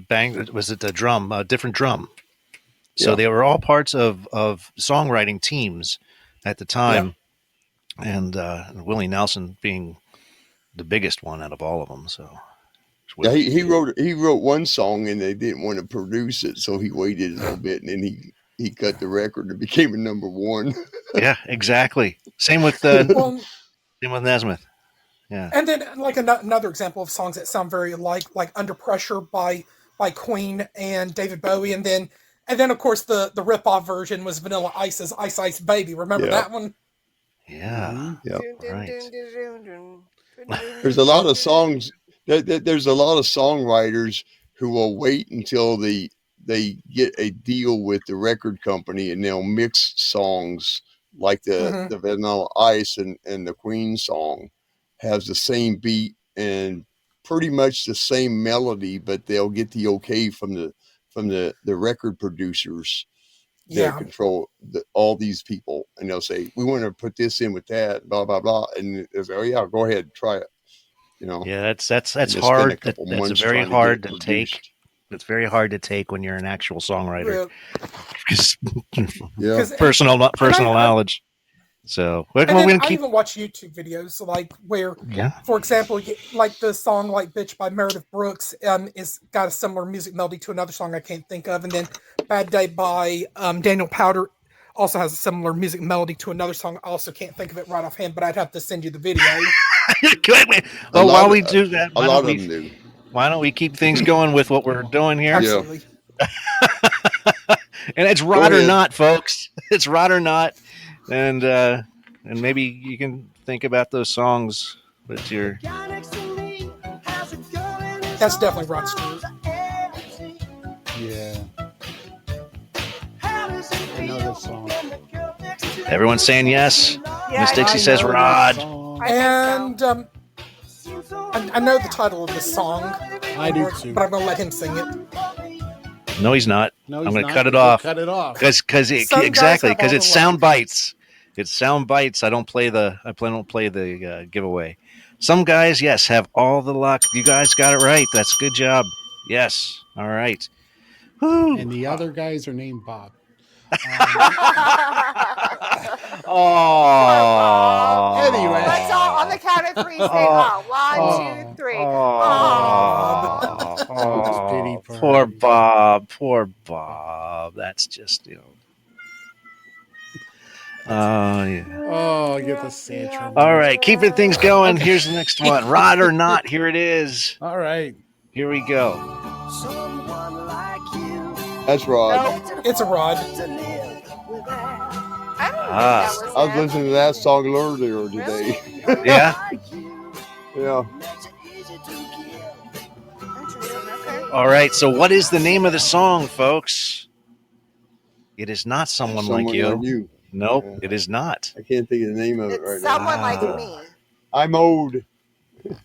Bang, was it a drum? A different drum. So Yeah. they were all parts of songwriting teams at the time, and Willie Nelson being the biggest one out of all of them. So Yeah, he wrote one song and they didn't want to produce it, so he waited a little bit and then he cut the record and became a #1. yeah, exactly. Same with Well, same with Nesmith. Yeah. and then like another example of songs that sound very alike, like Under Pressure by Queen and David Bowie, and then of course the rip-off version was Vanilla Ice's Ice Ice Baby. Remember that one? Yeah. Yeah. Right. There's a lot of songs. There's a lot of songwriters who will wait until they get a deal with the record company and they'll mix songs like the Vanilla Ice and the Queen song has the same beat and pretty much the same melody, but they'll get the okay from the record producers that control all these people, and they'll say, we want to put this in with that, blah blah blah, and they'll say, oh yeah, go ahead, try it. Yeah, that's hard. That's very hard to take. It's very hard to take when you're an actual songwriter. Because personal knowledge. So we're And going then to I keep. even watch YouTube videos like where, Yeah. for example, like the song like "Bitch" by Meredith Brooks is got a similar music melody to another song I can't think of, and then "Bad Day" by Daniel Powder also has a similar music melody to another song. I also can't think of it right offhand, but I'd have to send you the video. Well, while we do that, a lot of them do. Why don't we keep things going with what we're doing here? Absolutely. And it's rod or not, folks. It's rod or not, and maybe you can think about those songs that you're. That's definitely Rod Stewart. Yeah. I know this song. Everyone's saying yes. Yeah, Miss Dixie I says know Rod. this song. And I know the title of this song. I do too. But I'm going to let him sing it. No, he's not. No, I'm he's going to not. cut it We'll off. cut it off. Because Some guys exactly have because all it's the sound bites. It's sound bites. I don't play the giveaway. Some guys, yes, have all the luck. You guys got it right. That's good job. Yes. All right. Woo. And the other guys are named Bob. Oh. Anyway. Let's all on the count of three say, oh, 1, 2, 3. Oh, poor Bob. Poor Bob. That's just, Oh, yeah. Oh, get the Santrum. All right, keeping things going. Here's the next one. Rod or not, here it is. All right. Here we go. That's Rod. It's a Rod. I was listening to that song earlier today. Yeah? Yeah. All right, so what is the name of the song, folks? It is not Someone Like You. Nope, it is not. I can't think of the name of it right now. Someone like me. I'm old.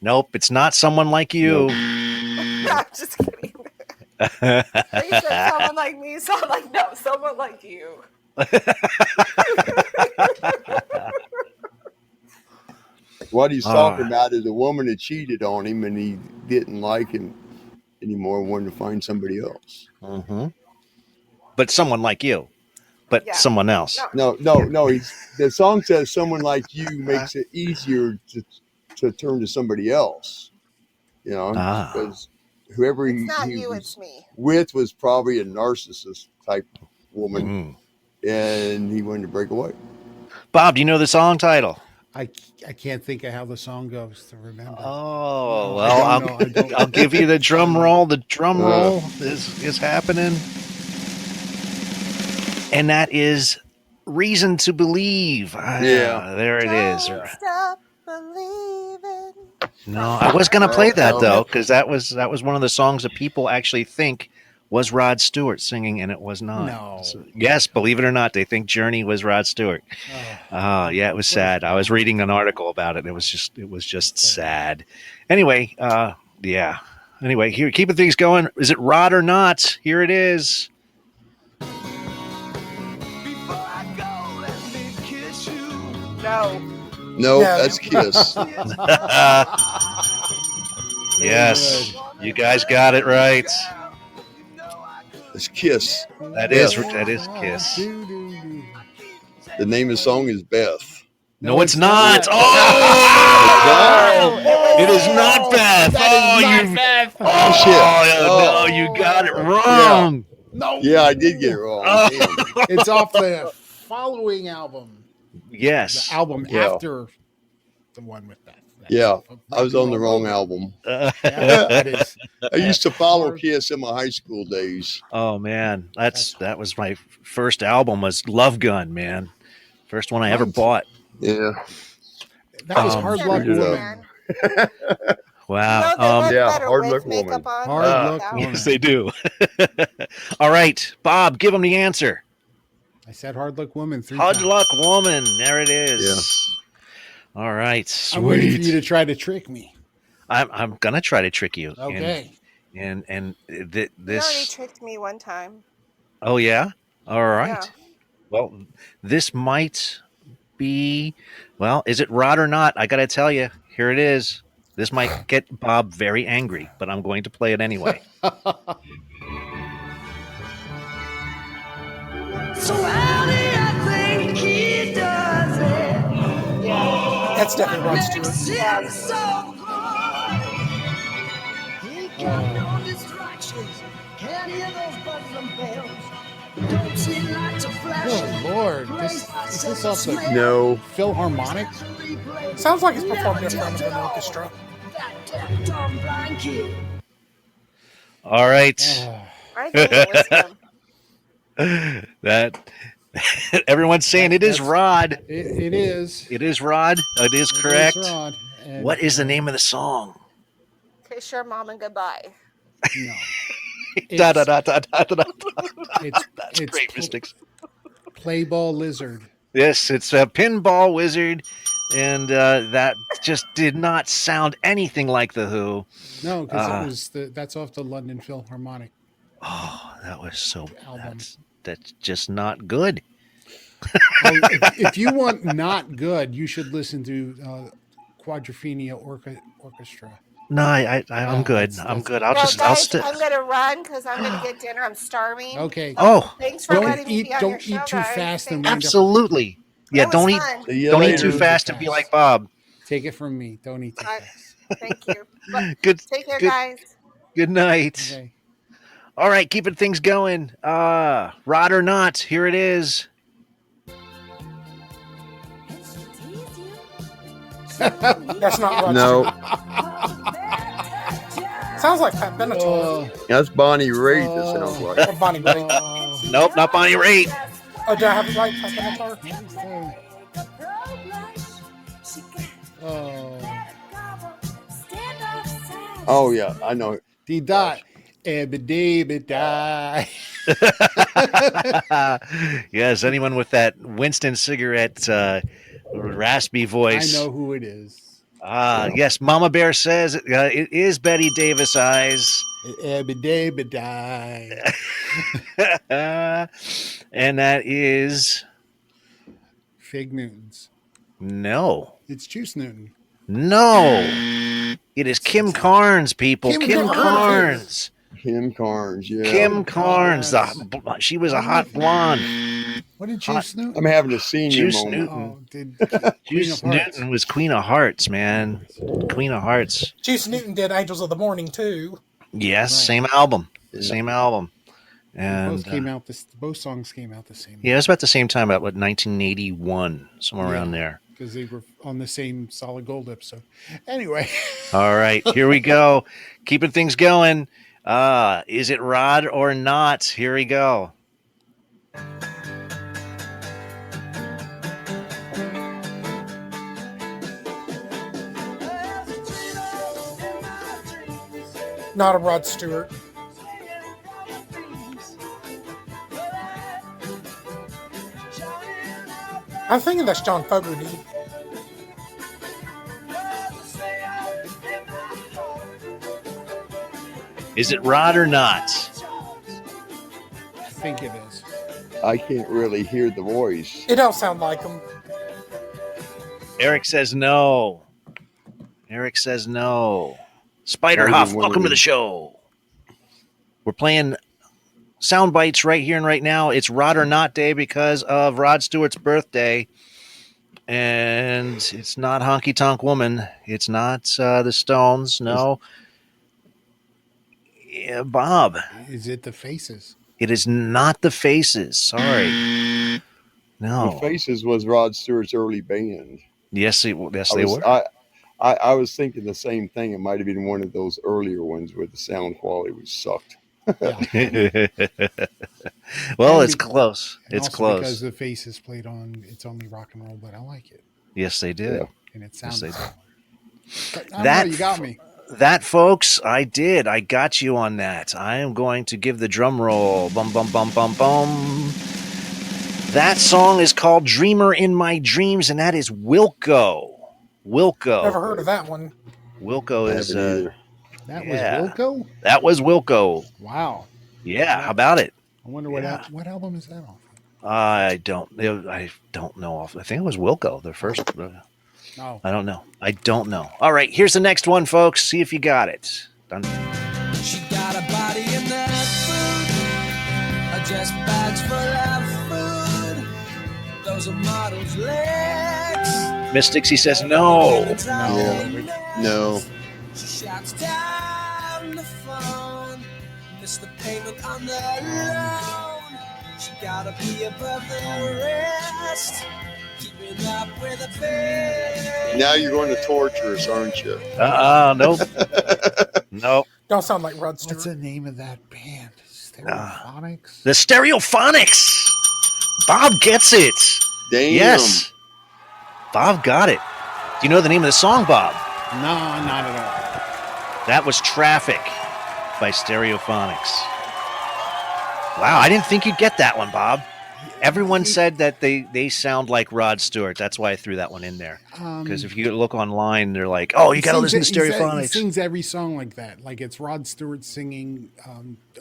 Nope, it's not Someone Like You. I'm just kidding. They said someone like me, so I'm like, no, someone like you. What he's talking about is a woman that cheated on him and he didn't like him anymore, wanted to find somebody else. Mm-hmm. But someone like you. But someone else. No. The song says someone like you makes it easier to turn to somebody else. Because whoever It's not he you, was it's me. with was probably a narcissist type woman, and he wanted to break away. Bob, do you know the song title? I can't think of how the song goes to remember. Oh, well, I'll give you the drum roll. The drum roll is happening. And that is Reason to Believe. Yeah. There it is. Stop believing. No, I was going to play that, though, because that was one of the songs that people actually think was Rod Stewart singing, and it was not. No. So, yes, believe it or not, they think Journey was Rod Stewart. Yeah, it was sad. I was reading an article about it. It was just sad. Anyway, yeah. Anyway, here, keeping things going. Is it Rod or not? Here it is. No, that's Kiss. Yes, you guys got it right. It's Kiss. That is Kiss. The name of the song is Beth. No, it's not. Oh, it is not Beth. Beth. Oh, shit. No, you got it wrong. No. Yeah, I did get it wrong. It's off the following album. Yes. The album after the one with Beth. Yeah, I was on the wrong album. I used to follow Kiss in my high school days. Oh man, that was my first album. Was Love Gun, man. First one I ever bought. Yeah, that was Hard Luck Woman. Wow. Hard Luck Woman. Hard Luck Woman. Yes, they do. All right, Bob, give them the answer. I said Hard Luck Woman 3 Hard times. Luck Woman. There it is. Yeah. All right. I'm waiting for you Sweet. to try to trick me. I'm gonna try to trick you. Okay. And You already this. tricked me one time. Oh yeah. All right. Yeah. Well, this might be. Well, is it Rod or not? I gotta tell you. Here it is. This might get Bob very angry, but I'm going to play it anyway. So how do you think he does it? That's definitely Rod Stewart. Yes. Oh Lord, is this off the No. Philharmonic? Sounds like it's performed in front of an orchestra. All right. I think it was him. That everyone's saying it is Rod. It is. It is Rod. It is correct. It is Rod. And, What is the name of the song? Kiss your mom and goodbye. No. Da, da, da, da, da, da, da. It's Great mystics. Playball Lizard. Yes, it's a Pinball Wizard, and that just did not sound anything like the Who. No, because that's off the London Philharmonic. Oh, that was so. Album. That's just not good. If you want not good, you should listen to Quadrophenia Orchestra. No, I'm good. I'm good. I'll guys, I'm gonna run because I'm gonna get dinner. I'm starving. Okay. Oh, thanks for letting me be on your don't show, eat too guys. fast and absolutely. Yeah, That don't was eat. fun. Don't eat too fast and be like Bob. Take it from me. Don't eat too fast. Thank you. But Good. Take care, good, guys. Good night. Okay. All right, keeping things going. Rod or not, here it is. That's not Rod No. Stewart. Sounds like Pat Benatar. That's Bonnie Raitt. That sounds like. Or Bonnie Raitt. Nope, not Bonnie Raitt. Oh, do I have it right, Pat Benatar? Oh yeah, I know. D dot. Die. Yes, anyone with that Winston cigarette raspy voice. I know who it is. Yes, MamaBear says it is Betty Davis Eyes. Die. And that is Fig Newtons. no. It's Juice Newton. No. It is Kim Carnes, people. Kim Carnes. Kim Carnes, yeah. Kim Carnes. She was a hot blonde. What did Juice Newton? I'm having a senior Juice moment. Newton. Juice Newton was Queen of Hearts, man. Queen of Hearts. Juice Newton did Angels of the Morning, too. Yes, same album. Same album. And And both songs came out the same. yeah, it was about the same time, about 1981, somewhere around there. Because they were on the same Solid Gold episode. Anyway. All right, here we go. Keeping things going. Is it Rod or not? Here we go. Not a Rod Stewart. I'm thinking that's John Fogerty. Is it Rod or not? I think it is. I can't really hear the voice. It don't sound like him. Eric says no. Eric says no. Spiderhuff, welcome to the show. We're playing sound bites right here and right now. It's Rod or Not Day because of Rod Stewart's birthday. And it's not Honky Tonk Woman. It's not the Stones. No. Yeah, Bob. Is it the Faces? It is not the Faces. Sorry. No. The Faces was Rod Stewart's early band. Yes, they were. I was thinking the same thing. It might have been one of those earlier ones where the sound quality was sucked. Well, it's close. It's also close. Because the Faces played on It's Only Rock and Roll, but I like it. Yes, they did. Yeah. And it sounds Yes, they similar. But I don't That know, you got me. That, folks, I did. I got you on that. I am going to give the drum roll. Bum, bum, bum, bum, bum. That song is called Dreamer in My Dreams, and that is Wilco. Wilco. Never heard of that one. Wilco is... That was Wilco? That was Wilco. Wow. Yeah, how about it? I wonder what album is that off? I don't know. I think it was Wilco, the first... No. I don't know. I don't know. All right, here's the next one, folks. See if you got it. Done. She got a body in that food, just bags full of food. Those are models' legs. MissDixie says no. No. She shouts down the phone. Miss the payment on the loan. She gotta be above the rest. Keeping up with the best. Now you're going to torture us, aren't you? Nope. Nope. Don't sound like Rod Stewart. What's the name of that band? Stereophonics? The Stereophonics. Bob gets it. Damn. Yes. Bob got it. Do you know the name of the song, Bob? No, not at all. That was Traffic by Stereophonics. Wow, I didn't think you'd get that one, Bob. Everyone said that they sound like Rod Stewart. That's why I threw that one in there. Because if you look online, they're like, oh, you got to listen to Stereophonics. He sings every song like that. Like it's Rod Stewart singing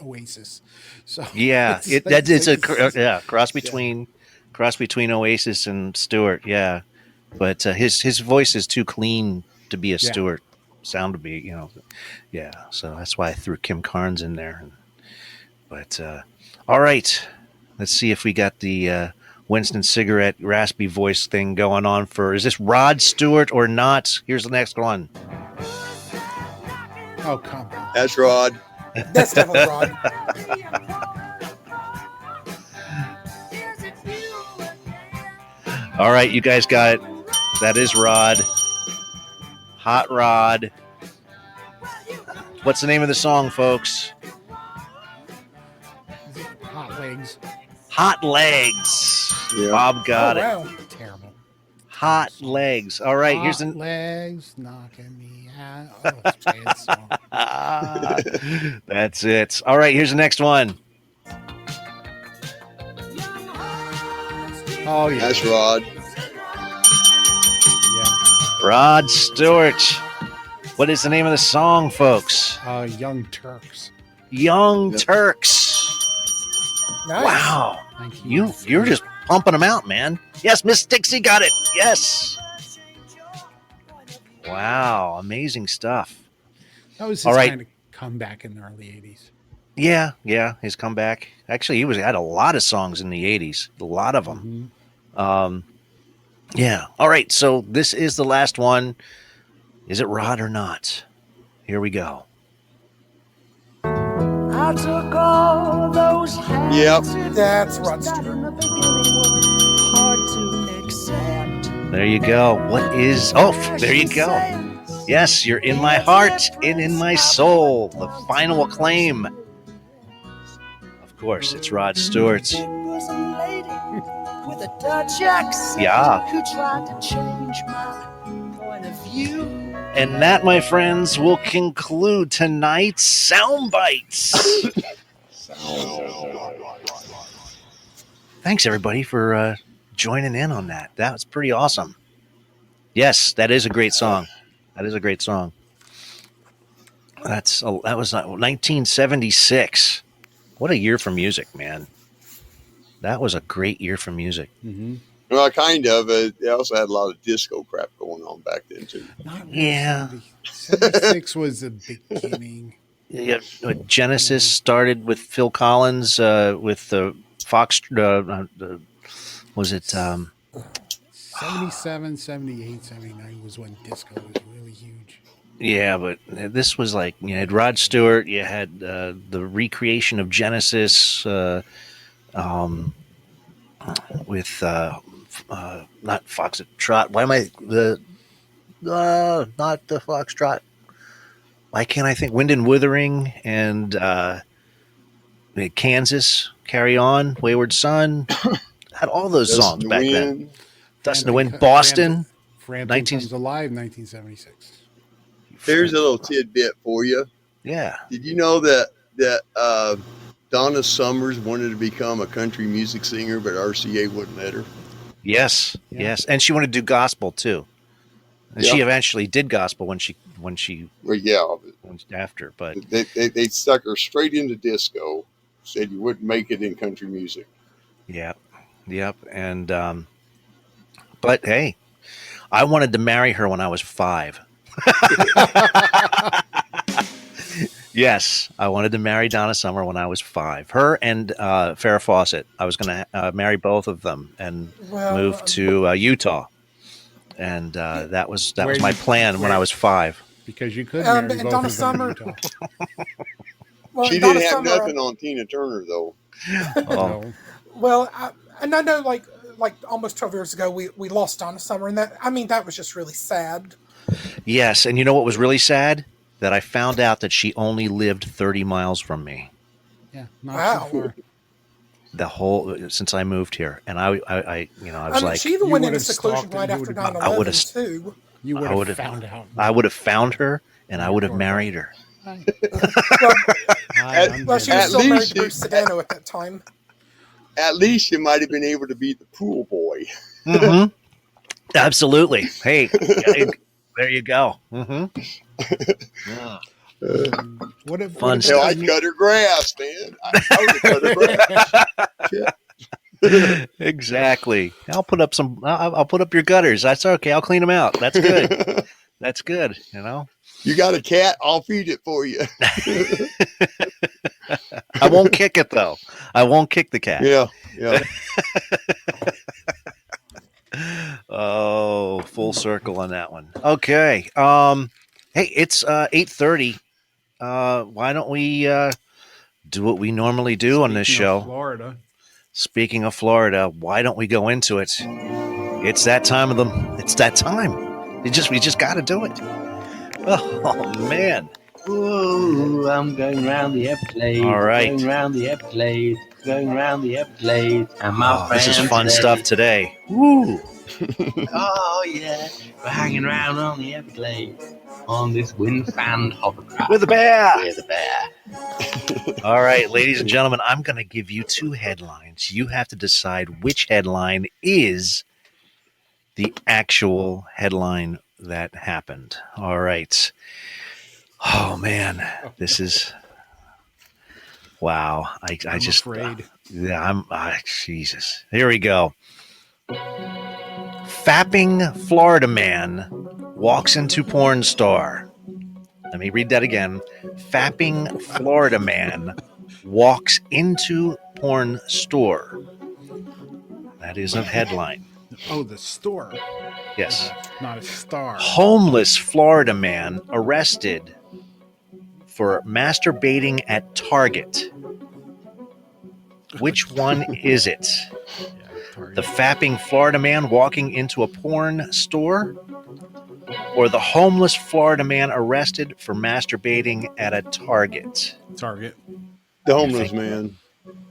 Oasis. So yeah, it's a cross between Oasis and Stewart. Yeah, but his voice is too clean to be a Stewart sound to be, yeah. So that's why I threw Kim Carnes in there. But all right. Let's see if we got the Winston cigarette raspy voice thing going on for. Is this Rod Stewart or not? Here's the next one. Oh, come on. That's Rod. That's definitely Rod. All right, you guys got it. That is Rod. Hot Rod. What's the name of the song, folks? Hot Legs. Hot Legs. Yeah. Bob got it. Wow. Terrible. Hot Legs. All right, here's the legs knocking me out. Oh, it's a bad song. That's it. All right, here's the next one. Oh yeah. That's Rod. Yeah. Rod Stewart. What is the name of the song, folks? Young Turks. Young Turks. Nice. Wow. You're just pumping them out, man. Yes, MissDixie got it. Yes. Wow, amazing stuff. That was his All right. kind of comeback in the early 80s. Yeah, his comeback. Actually, he had a lot of songs in the 80s. A lot of them. Mm-hmm. Yeah. All right, so this is the last one. Is it Rod or not? Here we go. I took all those Yep. That's Rod Stewart. hard to accept. There you go. What is... Oh, there you go. Yes, you're in my heart and in my soul. The final acclaim. Of course, it's Rod Stewart. It was a lady with a Dutch accent who tried to change my point of view. And that, my friends, will conclude tonight's Sound Bites. Thanks, everybody, for joining in on that. That was pretty awesome. Yes, that is a great song. That is a great song. That was 1976. What a year for music, man. That was a great year for music. Mm-hmm. Well, kind of. They also had a lot of disco crap going on back then, too. Yeah. 76 was the beginning. Yeah, Genesis started with Phil Collins with the Fox. Was it 77, 78, 79 was when disco was really huch. Yeah, but this was like you had Rod Stewart, you had the recreation of Genesis with not Foxtrot. Why am I not the Foxtrot? Why can't I think? Wind and Wuthering and Kansas, Carry On, Wayward Son. Had all those songs back then. Dust in the Wind, Boston. Frampton Comes Alive, 1976. Here's a little tidbit for you. Yeah. Did you know that Donna Summers wanted to become a country music singer, but RCA wouldn't let her? Yes, yes, and she wanted to do gospel too. And she eventually did gospel when she after, but they stuck her straight into disco. Said you wouldn't make it in country music. Yep, and but hey, I wanted to marry her when I was 5. Yes, I wanted to marry Donna Summer when I was 5. Her and Farrah Fawcett. I was going to marry both of them and move to Utah. and that was Where my you- plan when I was 5. Because you could And marry both Donna of them in Summer. Utah. Well, She Donna didn't have Summer. nothing on Tina Turner though. Oh, So, Well, and I know, like almost 12 years ago, we lost Donna Summer, and that was just really sad. yes, and you know what was really sad? That I found out that she only lived 30 miles from me. yeah, not Wow. so far. The whole since I moved here, and I was like, she even You went would into have seclusion stalked right and you after would have- 9/11 too. You would I have would've- found out. I would have found her, and I would have Your married her. Hi. Well, Hi, I'm well, she Jimmy. was At still married least to Bruce Sedano at that time. At least you might have been able to be the pool boy. Mm-hmm. Absolutely. Hey, there you go. Mm-hmm. What if Fun what Hell, about I the new- cut her grass, man. I would have cut her grass. Exactly. I'll put up I'll put up your gutters. That's okay. I'll clean them out. That's good. That's good. You know. You got a cat? I'll feed it for you. I won't kick it though. I won't kick the cat. Yeah. Oh, full circle on that one. Okay. Hey, it's 8:30. Why don't we do what we normally do on this Speaking of show? Florida. Speaking of Florida, why don't we go into it? It's that time of the. It's that time. We just got to do it. Oh man! Ooh, I'm going round the Everglades. All right. Going round the Everglades. Going round the Everglades. And my Oh, this is friends fun say, stuff today. Woo! Oh yeah, we're hanging around on the Everglades on this wind-fanned hovercraft With a bear. With a bear. All right, ladies and gentlemen, I'm going to give you 2 headlines. You have to decide which headline is the actual headline that happened. All right. Oh man, this is wow. I'm just afraid. yeah. Jesus. Here we go. Fapping Florida man walks into porn star. Let me read that again. Fapping Florida man walks into porn store. That is a headline. Oh, the store. Yes. Not a star. Homeless Florida man arrested for masturbating at Target. Which one is it? The fapping Florida man walking into a porn store, or the homeless Florida man arrested for masturbating at a Target? Target. The homeless man.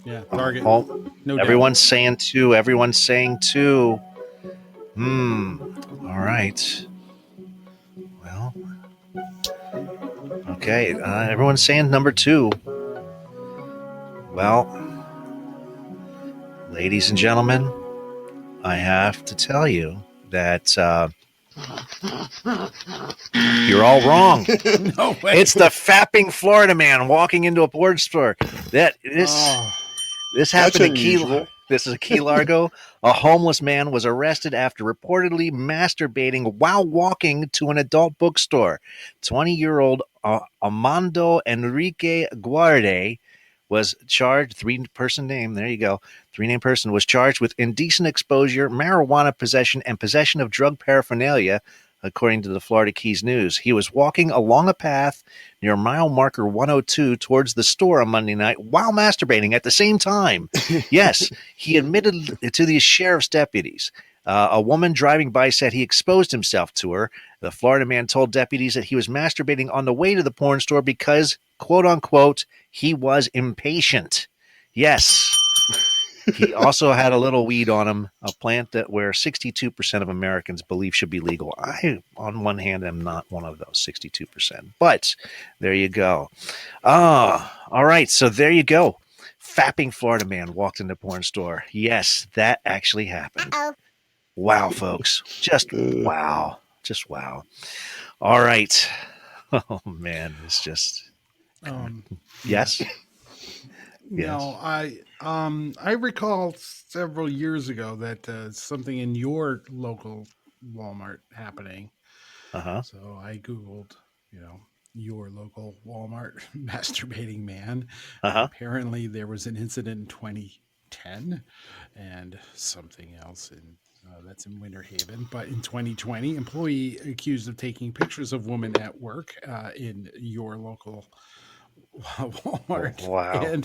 Yeah, Target. Oh, No everyone's saying 2. Everyone's saying 2. All right. Well. Okay. Everyone's saying number 2. Well, ladies and gentlemen, I have to tell you that you're all wrong. No way. It's the fapping Florida man walking into a porn store. This happened in Key. unusual. This is Key Largo. A homeless man was arrested after reportedly masturbating while walking to an adult bookstore. 20-year-old Armando Enrique Guarde was charged, 3-person name, there you go, 3-name person, was charged with indecent exposure, marijuana possession, and possession of drug paraphernalia, according to the Florida Keys News. He was walking along a path near mile marker 102 towards the store on Monday night while masturbating at the same time. Yes, he admitted to the sheriff's deputies. A woman driving by said he exposed himself to her. The Florida man told deputies that he was masturbating on the way to the porn store because, quote unquote, he was impatient. Yes. He also had a little weed on him, a plant that where 62% of Americans believe should be legal. I, on one hand, am not one of those 62%. But there you go. All right. So there you go. Fapping Florida man walked into porn store. Yes, that actually happened. Wow, folks. Just wow. Just wow. All right. Oh, man. It's just. Yes? No, I recall several years ago that something in your local Walmart happening. So I Googled, your local Walmart masturbating man. Apparently there was an incident in 2010 and something else in That's in Winter Haven. But in 2020, employee accused of taking pictures of women at work in your local Walmart. Wow.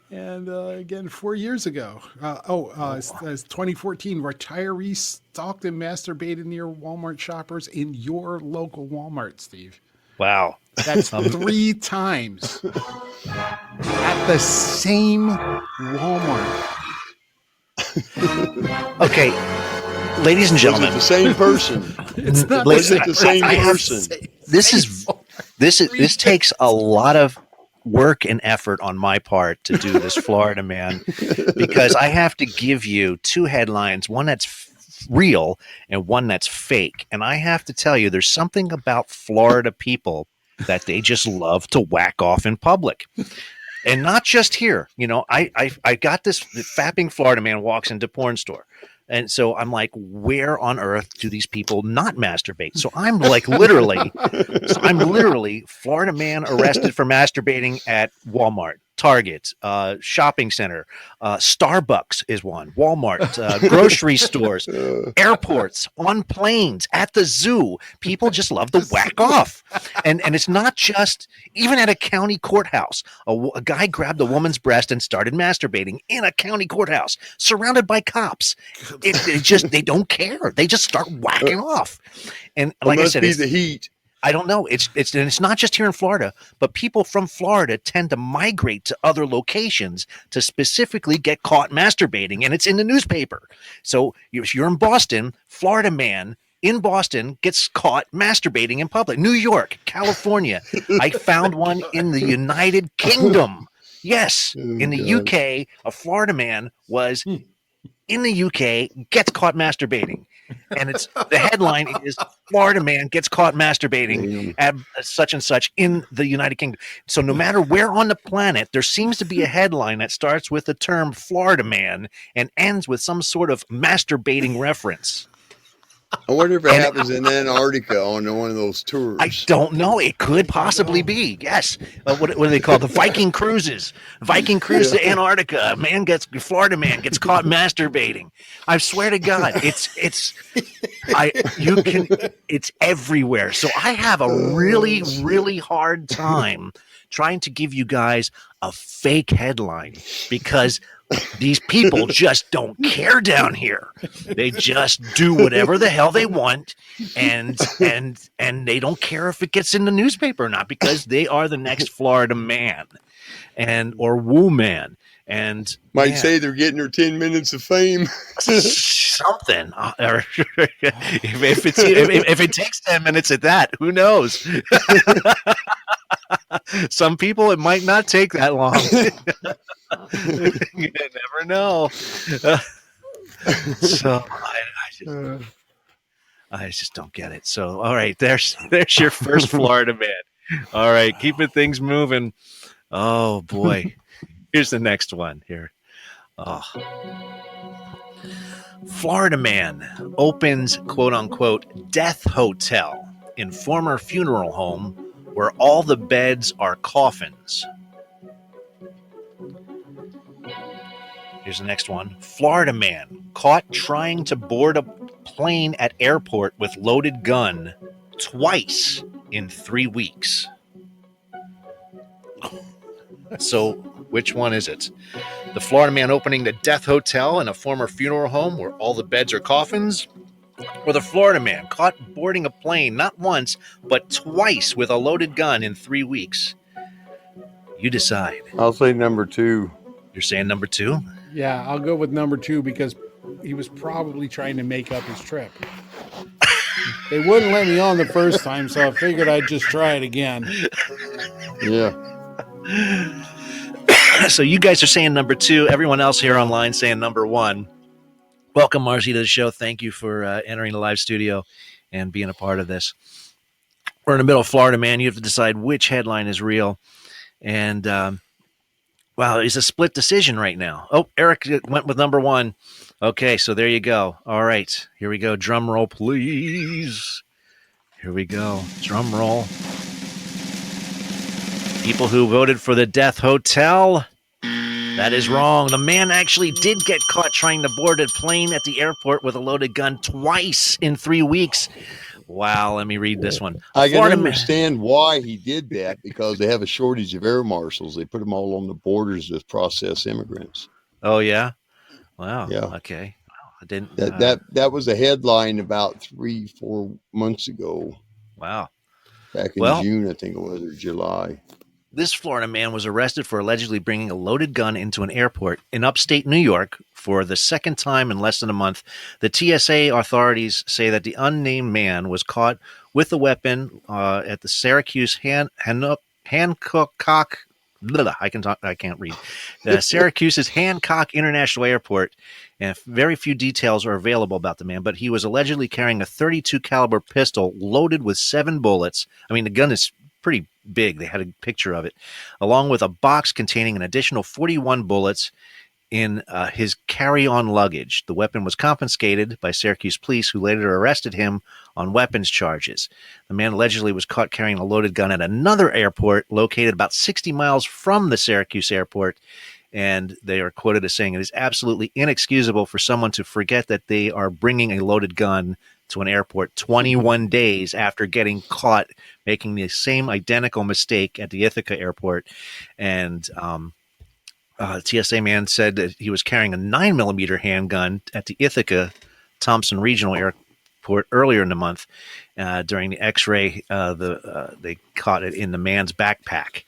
And again, 4 years ago. 2014, retirees stalked and masturbated near Walmart shoppers in your local Walmart, Steve. Wow. That's 3 times at the same Walmart. Okay, ladies and gentlemen, the same person. It's not the same person. This takes a lot of work and effort on my part to do this, Florida man, because I have to give you 2 headlines, one that's real and one that's fake. And I have to tell you, there's something about Florida people that they just love to whack off in public. And not just here. You know, I got this fapping Florida man walks into porn store. And so I'm like, where on earth do these people not masturbate? So I'm like literally Florida man arrested for masturbating at Walmart, Target, shopping center, Starbucks is one, Walmart, grocery stores, airports, on planes, at the zoo. People just love to whack off. And it's not just, even at a county courthouse, a guy grabbed a woman's breast and started masturbating in a county courthouse, surrounded by cops. They don't care. They just start whacking off. And like I said, it's the heat. I don't know. It's not just here in Florida, but people from Florida tend to migrate to other locations to specifically get caught masturbating, and it's in the newspaper. So if you're in Boston, Florida man in Boston gets caught masturbating in public. New York, California. I found one in the United Kingdom. Yes, in the UK, a Florida man was in the UK, gets caught masturbating. And it's the headline is Florida man gets caught masturbating at such and such in the United Kingdom. So no matter where on the planet, there seems to be a headline that starts with the term Florida man and ends with some sort of masturbating reference. I wonder if it happens in Antarctica on one of those tours. I don't know. It could possibly be. Yes. What do they call the Viking cruises? Viking cruise to Antarctica. Florida man gets caught masturbating. I swear to God, it's everywhere. So I have a really, really hard time trying to give you guys a fake headline because these people just don't care down here. They just do whatever the hell they want, and they don't care if it gets in the newspaper or not because they are the next Florida man or woman. And might say they're getting their 10 minutes of fame. Something. Or if it takes 10 minutes at that, who knows? Some people, it might not take that long. You never know. So I just don't get it. So all right, there's your first Florida man. All right, keeping things moving. Oh boy. Here's the next one here. Oh. Florida man opens quote unquote death hotel in former funeral home where all the beds are coffins. Here's the next one. Florida man caught trying to board a plane at airport with loaded gun twice in 3 weeks. So which one is it? The Florida man opening the death hotel in a former funeral home where all the beds are coffins? Or the Florida man caught boarding a plane not once, but twice with a loaded gun in 3 weeks? You decide. I'll say number 2. You're saying number 2? Yeah, I'll go with number 2 because he was probably trying to make up his trip. They wouldn't let me on the first time, so I figured I'd just try it again. Yeah. So you guys are saying number 2. Everyone else here online saying number 1. Welcome, Marcy, to the show. Thank you for entering the live studio and being a part of this. We're in the middle of Florida, man. You have to decide which headline is real. And, wow, it's a split decision right now. Oh, Eric went with number 1. Okay, so there you go. All right, here we go. Drum roll, please. Here we go. Drum roll. People who voted for the death hotel. That is wrong. The man actually did get caught trying to board a plane at the airport with a loaded gun twice in 3 weeks. Wow, let me read this one. I can Florida man. understand why he did that, because they have a shortage of air marshals. They put them all on the borders to process immigrants. Oh, yeah? Wow. Yeah. Okay. Wow, I didn't. That was a headline about 3-4 months ago. Wow. Back in June, I think it was, or July. This Florida man was arrested for allegedly bringing a loaded gun into an airport in upstate New York for the second time in less than a month. The TSA authorities say that the unnamed man was caught with a weapon at the Syracuse Syracuse's Hancock International Airport, and very few details are available about the man, but he was allegedly carrying a .32 caliber pistol loaded with 7 bullets. I mean, the gun is pretty big. They had a picture of it, along with a box containing an additional 41 bullets in his carry-on luggage. The weapon was confiscated by Syracuse police, who later arrested him on weapons charges. The man allegedly was caught carrying a loaded gun at another airport located about 60 miles from the Syracuse airport, and they are quoted as saying, "It is absolutely inexcusable for someone to forget that they are bringing a loaded gun to an airport 21 days after getting caught making the same identical mistake at the Ithaca airport." And TSA man said that he was carrying a 9mm handgun at the Ithaca Thompson Regional Airport earlier in the month. During the X-ray, they caught it in the man's backpack.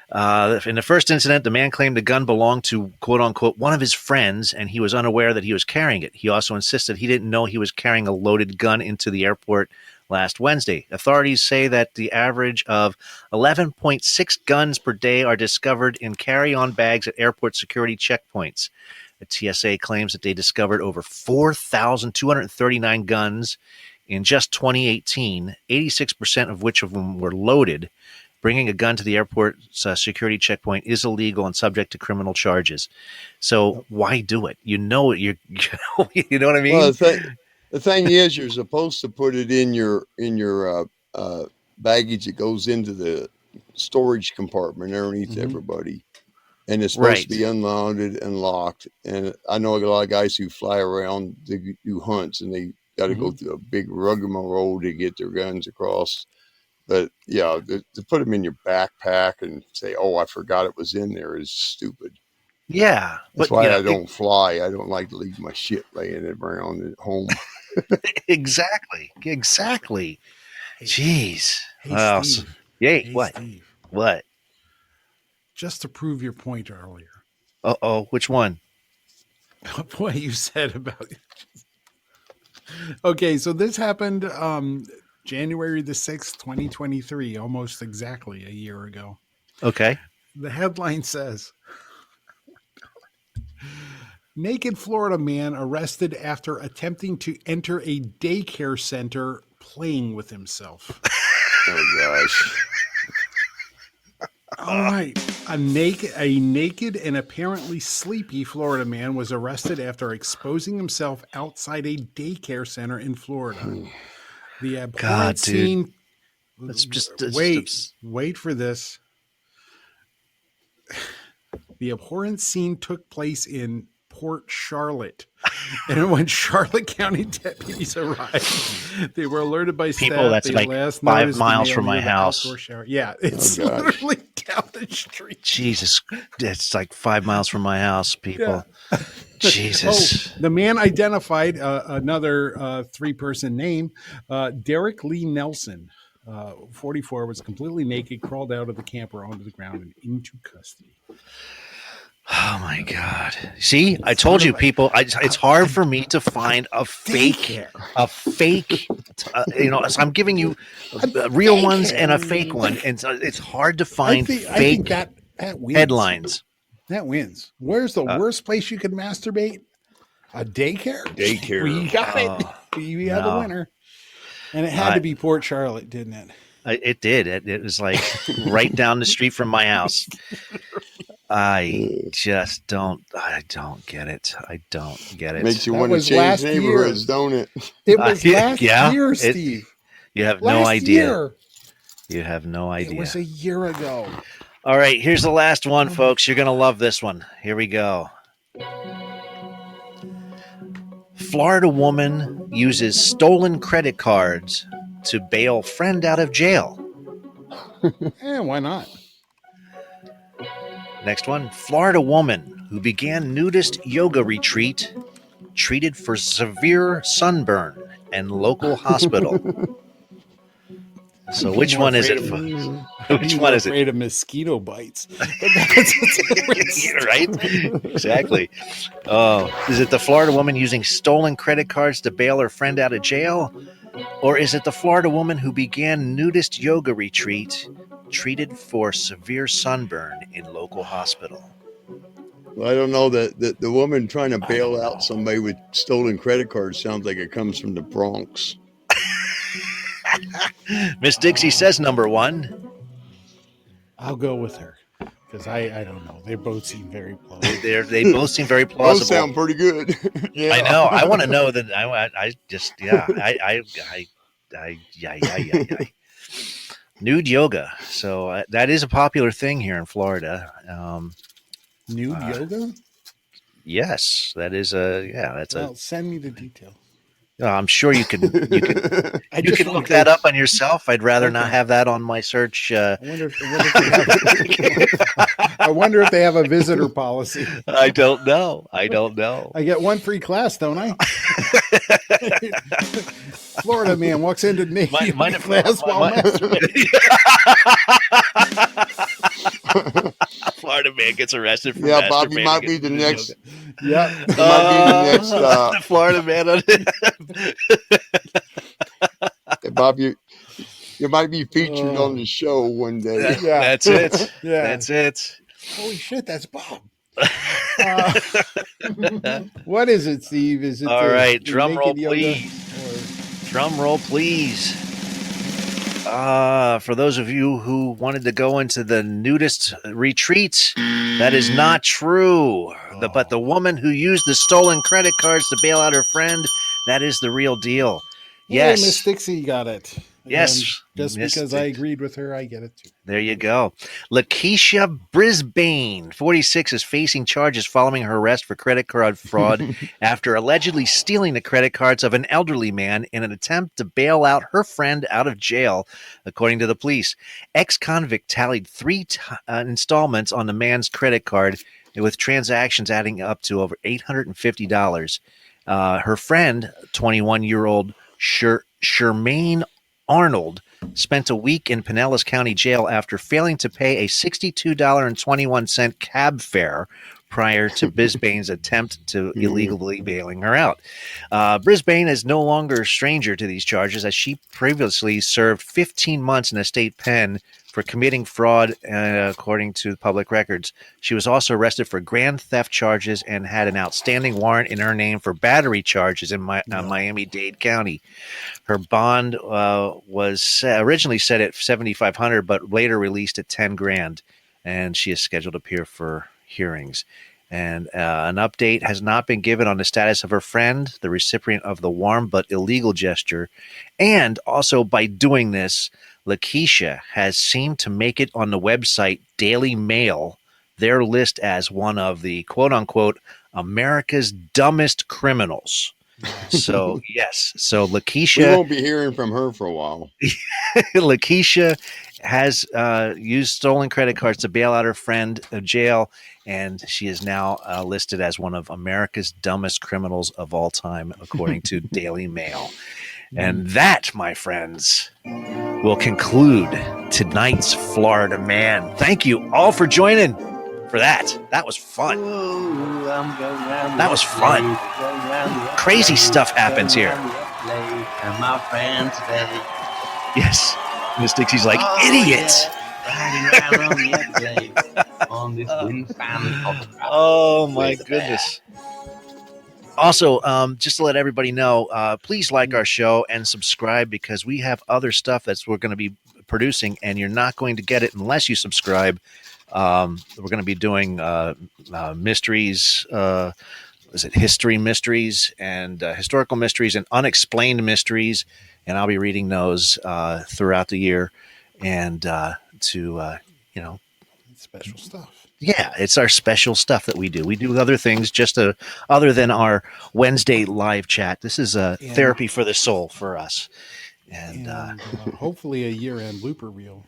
In the first incident, the man claimed the gun belonged to, quote unquote, one of his friends, and he was unaware that he was carrying it. He also insisted he didn't know he was carrying a loaded gun into the airport last Wednesday. Authorities say that the average of 11.6 guns per day are discovered in carry-on bags at airport security checkpoints. The TSA claims that they discovered over 4,239 guns in just 2018, 86% of which of them were loaded. Bringing a gun to the airport security checkpoint is illegal and subject to criminal charges. So why do it? You know you know what I mean? Well, the thing is, you're supposed to put it in your baggage that goes into the storage compartment underneath everybody, and it's supposed to be unloaded and locked. And I know a lot of guys who fly around to do hunts, and they got to go through a big rigmarole to get their guns across. But yeah, to put them in your backpack and say, "Oh, I forgot it was in there," is stupid. Yeah, that's why I don't fly. I don't like to leave my shit laying around at home. Exactly. Jeez. Hey, Steve. Yay. Hey, What? Steve. What? Just to prove your point earlier. Uh-oh. Which one? What you said about it. Okay, so this happened January the 6th, 2023, almost exactly a year ago. Okay. The headline says, naked Florida man arrested after attempting to enter a daycare center playing with himself. Oh, gosh. All right. A naked and apparently sleepy Florida man was arrested after exposing himself outside a daycare center in Florida. The abhorrent scene. Wait for this. The abhorrent scene took place in Port Charlotte. And when Charlotte County deputies arrived, they were alerted by people staff. that's like 5 miles from my house. Yeah, it's literally down the street. Jesus, it's like 5 miles from my house, people. Yeah. Jesus. The man identified another 3-person name, Derek Lee Nelson, 44, was completely naked, crawled out of the camper onto the ground and into custody. Oh my God! See, I told you, people. It's hard for me to find a fake. So I'm giving you real ones and a fake one, and so it's hard to find fake that wins. Headlines. That wins. Where's the worst place you could masturbate? A daycare. We got it. We have a winner, and it had to be Port Charlotte, didn't it? It did. It was like right down the street from my house. I don't get it. I don't get it. Makes you want to change neighborhoods, don't it? It was last year, Steve. You have no idea. You have no idea. It was a year ago. All right, here's the last one, folks. You're going to love this one. Here we go. Florida woman uses stolen credit cards to bail friend out of jail. Why not? Next one. Florida woman who began nudist yoga retreat treated for severe sunburn and local hospital. So which one is it? Which one is it? Afraid of mosquito bites. Right? Exactly. Is it the Florida woman using stolen credit cards to bail her friend out of jail? Or is it the Florida woman who began nudist yoga retreat treated for severe sunburn in local hospital? Well, I don't know that the woman trying to bail out somebody with stolen credit cards sounds like it comes from the Bronx. MissDixie says number one. I'll go with her because I don't know. They both seem very plausible. They both seem very plausible. Those sound pretty good. Yeah. I know. I want to know that. Nude yoga. So that is a popular thing here in Florida. Nude yoga? Yes, that is send me the details. I'm sure you can look that up on yourself. I'd rather not have that on my search. I wonder if they have a visitor policy. I don't know. I get one free class, don't I? Florida man walks into Navy class while Florida man gets arrested for Bob, you might be the next. Yeah, might be the next. The Florida man. Bob, you might be featured on the show one day. That's it. Yeah, that's it. Holy shit, that's Bob. What is it, Steve? Is it all right? Drum roll, please. Drum roll, please. For those of you who wanted to go into the nudist retreat, that is not true. But the woman who used the stolen credit cards to bail out her friend, that is the real deal. Yes. Miss Dixie got it. Yes. Just because I agreed with her, I get it too. There you go. Lakeisha Brisbane, 46, is facing charges following her arrest for credit card fraud after allegedly stealing the credit cards of an elderly man in an attempt to bail out her friend out of jail, according to the police. Ex-convict tallied 3 installments on the man's credit card, with transactions adding up to over $850. Her friend, 21-year-old Shermaine Arnold, spent a week in Pinellas County Jail after failing to pay a $62.21 cab fare prior to Brisbane's attempt to illegally bailing her out. Brisbane is no longer a stranger to these charges, as she previously served 15 months in a state pen for committing fraud, according to public records. She was also arrested for grand theft charges and had an outstanding warrant in her name for battery charges in Miami-Dade County. Her bond was originally set at $7,500, but later released at $10,000, and she is scheduled to appear for hearings. And an update has not been given on the status of her friend, the recipient of the warm but illegal gesture. And also, by doing this, Lakeisha has seemed to make it on the website Daily Mail, their list as one of the quote-unquote America's dumbest criminals. So, yes. So, Lakeisha... We won't be hearing from her for a while. Lakeisha has used stolen credit cards to bail out her friend of jail, and she is now listed as one of America's dumbest criminals of all time, according to Daily Mail. And that, my friends, will conclude tonight's Florida Man. Thank you all for joining for that. That was fun. That was fun. Crazy stuff happens here. And my friend today. Yes. MissDixie's like, idiot. On this wind fan of oh my goodness. Also, just to let everybody know, please like our show and subscribe, because we have other stuff we're going to be producing, and you're not going to get it unless you subscribe. We're going to be doing mysteries, history mysteries and historical mysteries and unexplained mysteries, and I'll be reading those throughout the year, and Special stuff. Yeah, it's our special stuff that we do. We do other things other than our Wednesday live chat. This is a therapy for the soul for us. And hopefully a year-end blooper reel.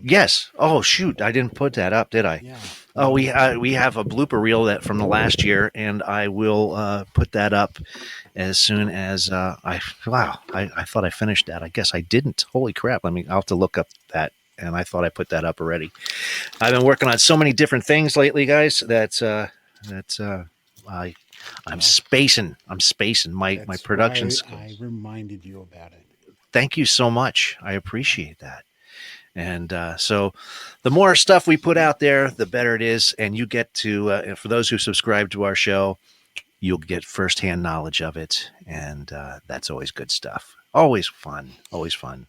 Yes. Oh shoot, I didn't put that up, did I? Yeah. Oh, we have a blooper reel that from the last year, and I will put that up as soon as I thought I finished that. I guess I didn't. Holy crap! I'll have to look up that, and I thought I put that up already. I've been working on so many different things lately, guys. I'm spacing. My production skills. I reminded you about it. Thank you so much. I appreciate that. And so the more stuff we put out there, the better it is. And you get to, for those who subscribe to our show, you'll get firsthand knowledge of it. And that's always good stuff. Always fun. Always fun.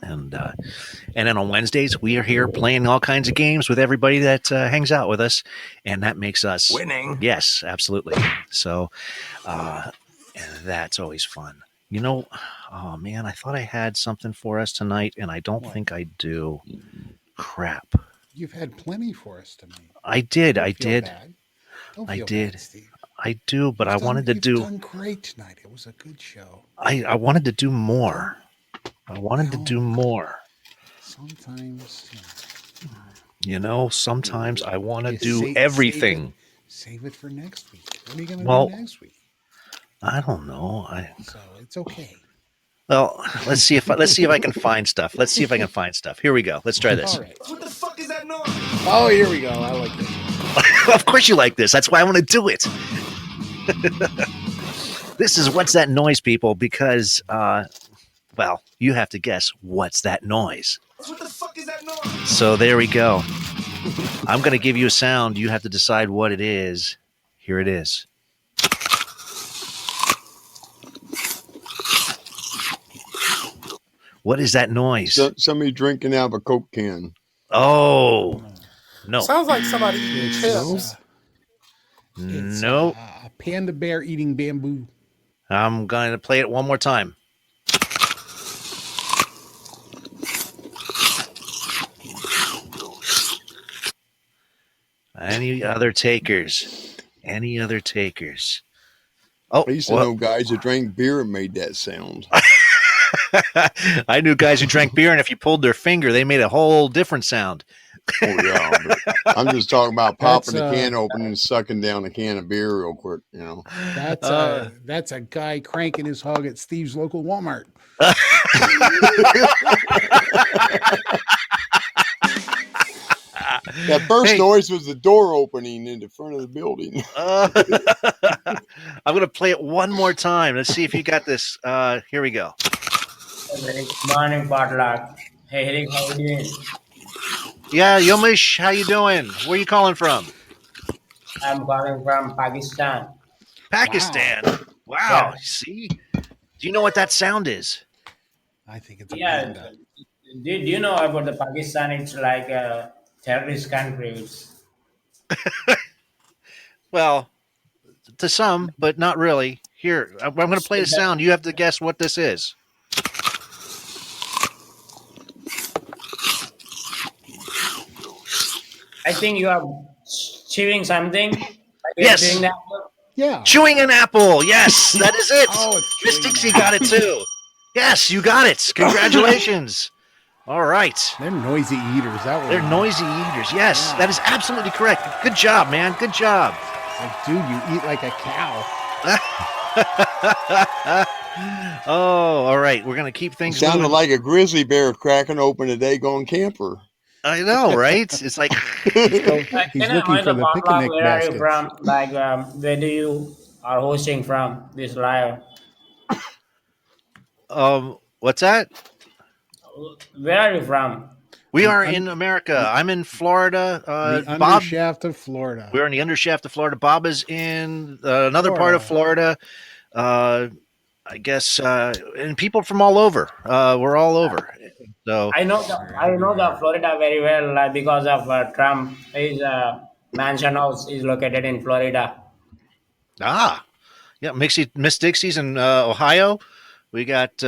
And then on Wednesdays, we are here playing all kinds of games with everybody that hangs out with us. And that makes us winning. Yes, absolutely. So that's always fun. You know, oh man, I thought I had something for us tonight, and I don't think I do. Crap. You've had plenty for us tonight. I did. Don't feel bad, Steve. I do, but I wanted to do. You've done great tonight. It was a good show. I wanted to do more. I wanted to do more. Sometimes, sometimes I want to do everything. Save it for next week. What are you going to do next week? I don't know. So it's okay. Well, let's see if I can find stuff. Let's see if I can find stuff. Here we go. Let's try this. All right. What the fuck is that noise? Oh, here we go. I like this. Of course you like this. That's why I want to do it. This is What's That Noise, people, because, you have to guess what's that noise. What the fuck is that noise? So there we go. I'm going to give you a sound. You have to decide what it is. Here it is. What is that noise? Somebody drinking out of a Coke can. Oh, no. Sounds like somebody eating chips. Nope. A panda bear eating bamboo. I'm going to play it one more time. Any other takers? Oh, I used to know guys who drank beer and made that sound. I knew guys who drank beer, and if you pulled their finger, they made a whole different sound. Oh yeah, but I'm just talking about popping the can open and sucking down a can of beer real quick. That's a guy cranking his hog at Steve's local Walmart. That first noise was the door opening in the front of the building. I'm going to play it one more time. Let's see if you got this. Here we go. Good morning, Potluck. Hey, Eric, how are you doing? Yeah, Yomish, how you doing? Where you calling from? I'm calling from Pakistan. Pakistan? Wow. Yeah. See? Do you know what that sound is? I think it's a panda. Do you know about the Pakistan? It's like a terrorist country. Well, to some, but not really. Here, I'm going to play the sound. You have to guess what this is. I think you are chewing something. Yes. Chewing that? Yeah. Chewing an apple. Yes, that is it. Oh, MissDixie got it too. Yes, you got it. Congratulations. All right. They're noisy eaters. They're noisy eaters. Yes, that is absolutely correct. Good job, man. Good job. Like, dude, you eat like a cow. Oh, all right. We're going to keep things Sounded moving. like a grizzly bear cracking open a daggone camper. I know, right? It's like he's looking for the picnic Where basket. are you from? Like, where do you are hosting from this live? What's that? Where are you from? We are in America. I'm in Florida. The Bob, undershaft of Florida. we're in the undershaft of Florida. Bob is in another part of Florida. I guess, and people from all over. We're all over. So I know the Florida very well because of Trump. His mansion house is located in Florida. yeah, MissDixie's in Ohio. We got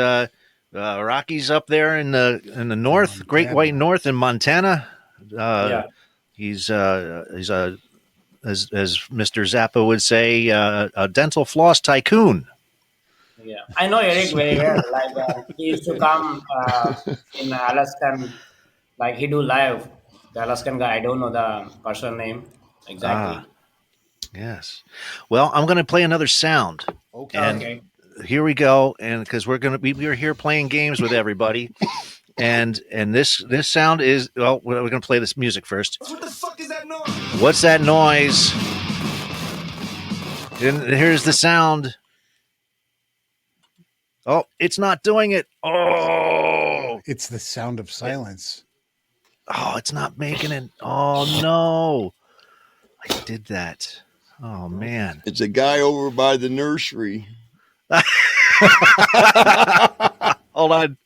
Rockies up there in the north, Great White North in Montana. He's a as Mr. Zappa would say, a dental floss tycoon. Yeah, I know Eric very well. Like he used to come in Alaskan, like he do live. The Alaskan guy, I don't know the person name exactly. Yes. Well, I'm going to play another sound. Okay. And here we go. And because we're here playing games with everybody, and this sound is we're going to play this music first. What the fuck is that noise? What's that noise? And here's the sound. Oh, it's not doing it. Oh, it's the sound of silence. Oh, it's not making it. Oh no, I did that. Oh man, it's a guy over by the nursery. Hold on.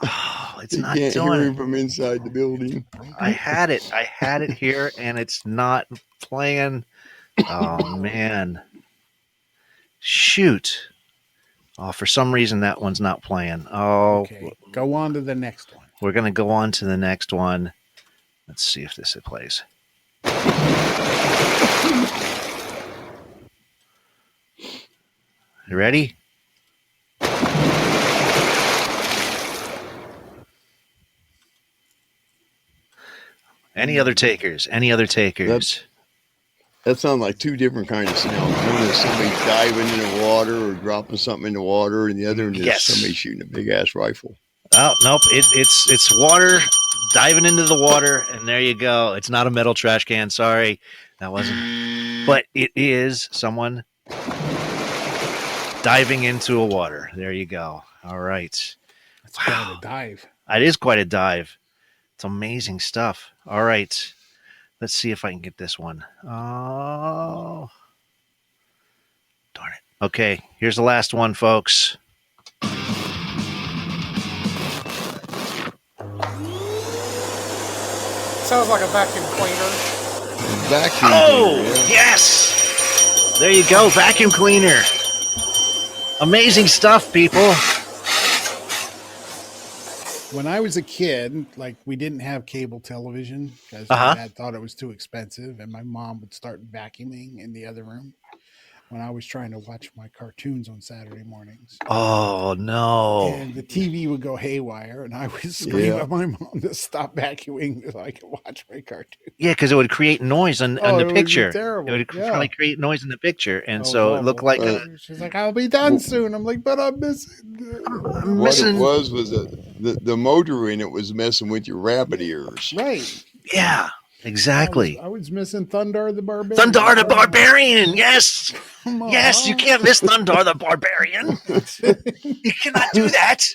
Oh, it's not can't doing hear it him from inside the building. I had it here, and it's not playing. Oh man, shoot. Oh, for some reason that one's not playing. Oh, okay. Go on to the next one. We're going to go on to the next one. Let's see if it plays. You ready? Any other takers? That sounds like two different kinds of sounds. One is somebody diving in the water or dropping something in the water, and the other one is somebody shooting a big ass rifle. Oh nope! It's water diving into the water, and there you go. It's not a metal trash can. Sorry, that wasn't. But it is someone diving into a water. There you go. All right. That's quite a dive. It is quite a dive. It's amazing stuff. All right. Let's see if I can get this one. Oh, darn it. Okay, here's the last one, folks. Sounds like a vacuum cleaner. Vacuum cleaner, yes! There you go, vacuum cleaner. Amazing stuff, people. When I was a kid, like we didn't have cable television because my dad thought it was too expensive, and my mom would start vacuuming in the other room when I was trying to watch my cartoons on Saturday mornings. Oh no! And the TV would go haywire, and I would scream at my mom to stop vacuuming so I could watch my cartoon. Yeah, because it would create noise on the picture. Terrible. It would probably create noise in the picture, and so awful. it looked like she's like, "I'll be done soon." I'm like, "But I'm missing." What it was the motor in it was messing with your rabbit ears. Right. Yeah. Exactly. I was missing Thundar the Barbarian. Thundar the Barbarian. Yes. Yes. You can't miss Thundar the Barbarian. You cannot do that.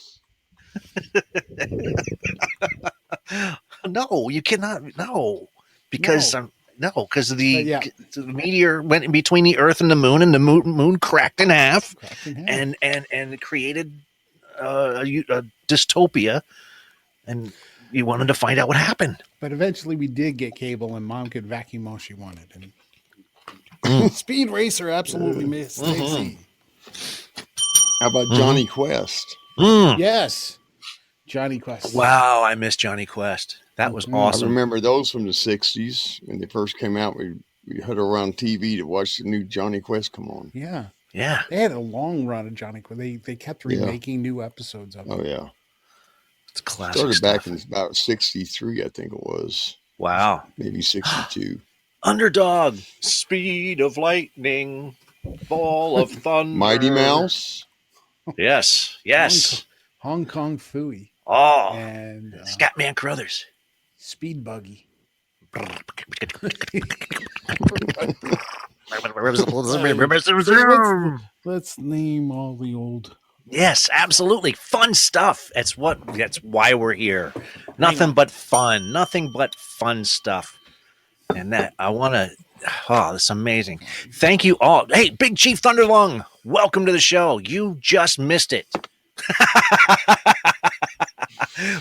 No, you cannot. No, because because the meteor went in between the Earth and the moon cracked in half, and it created a dystopia, and you wanted to find out what happened. But eventually we did get cable, and Mom could vacuum all she wanted. And Speed Racer absolutely missed. How about Johnny Quest? Yes. Johnny Quest. Wow, I miss Johnny Quest. That was awesome. I remember those from the 60s. When they first came out, we huddled around TV to watch the new Johnny Quest come on. Yeah. Yeah. They had a long run of Johnny Quest. They kept remaking new episodes of it. Oh, yeah. It's classic. Started back in about 63, I think it was. Wow. Maybe 62. Underdog, speed of lightning, ball of thunder. Mighty Mouse. Yes. Hong Kong Phooey. Oh. And Scatman Crothers. Speed Buggy. Let's name all the old. Yes, absolutely. Fun stuff. That's why we're here. Nothing but fun. Nothing but fun stuff. And that I want to. Oh, that's amazing. Thank you all. Hey, Big Chief Thunderlung, welcome to the show. You just missed it.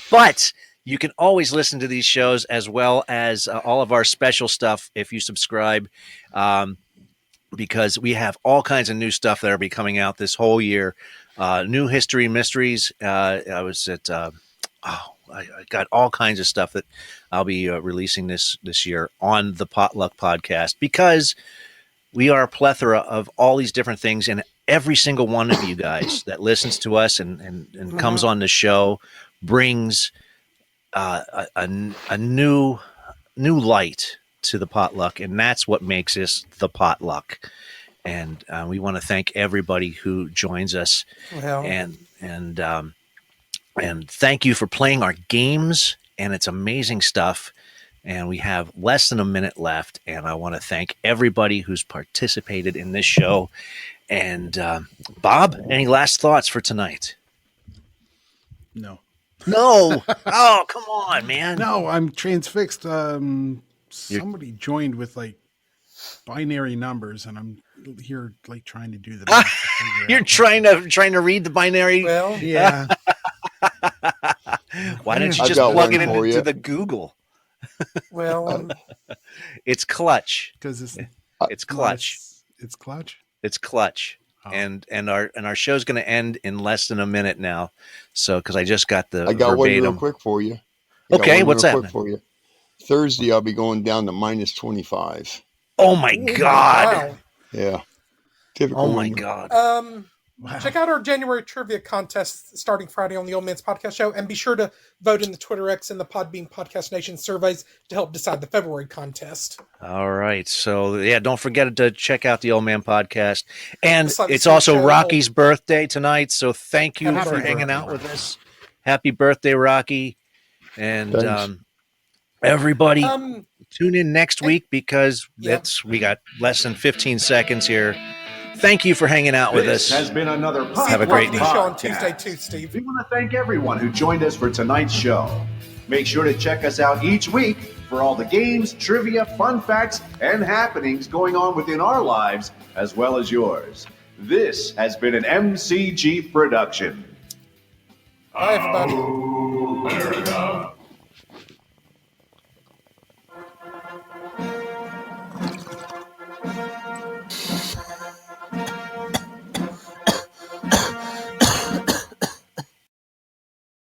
But you can always listen to these shows as well as all of our special stuff if you subscribe, because we have all kinds of new stuff that will be coming out this whole year. New History Mysteries. I was at I got all kinds of stuff that I'll be releasing this year on the Potluck Podcast, because we are a plethora of all these different things, and every single one of you guys that listens to us and comes on the show brings a new light to the Potluck, and that's what makes this the Potluck. And we want to thank everybody who joins us, and thank you for playing our games, and it's amazing stuff. And we have less than a minute left, and I want to thank everybody who's participated in this show. And Bob, any last thoughts for tonight? No. Oh, come on, man. No, I'm transfixed. Somebody joined with like binary numbers, and I'm here like trying to do the math to figure You're out. trying to read the binary. Well, yeah. Why don't you just plug it into the Google? Well, it's clutch because it's clutch. It's clutch. It's clutch. Oh. And our show's going to end in less than a minute now. So because I just got the I got verbatim. one real quick for you. Okay, what's that? For you. Thursday, I'll be going down to minus 25. Oh my God! Wow. Yeah. Typical. Oh my God! Wow. Check out our January trivia contest starting Friday on the Old Man's Podcast Show, and be sure to vote in the Twitter X and the Podbean Podcast Nation surveys to help decide the February contest. All right, so yeah, don't forget to check out the Old Man Podcast, and like it's also show. Rocky's birthday tonight. So thank you Happy for hanging birthday, out with us. Happy birthday, Rocky! And Thanks. everybody, tune in next week because we got less than 15 seconds here. Thank you for hanging out with us. This has been another Have a great Potluck night. Show on Podcast. Tuesday too, Steve. We want to thank everyone who joined us for tonight's show. Make sure to check us out each week for all the games, trivia, fun facts, and happenings going on within our lives as well as yours. This has been an MCG production. Bye, everybody. America.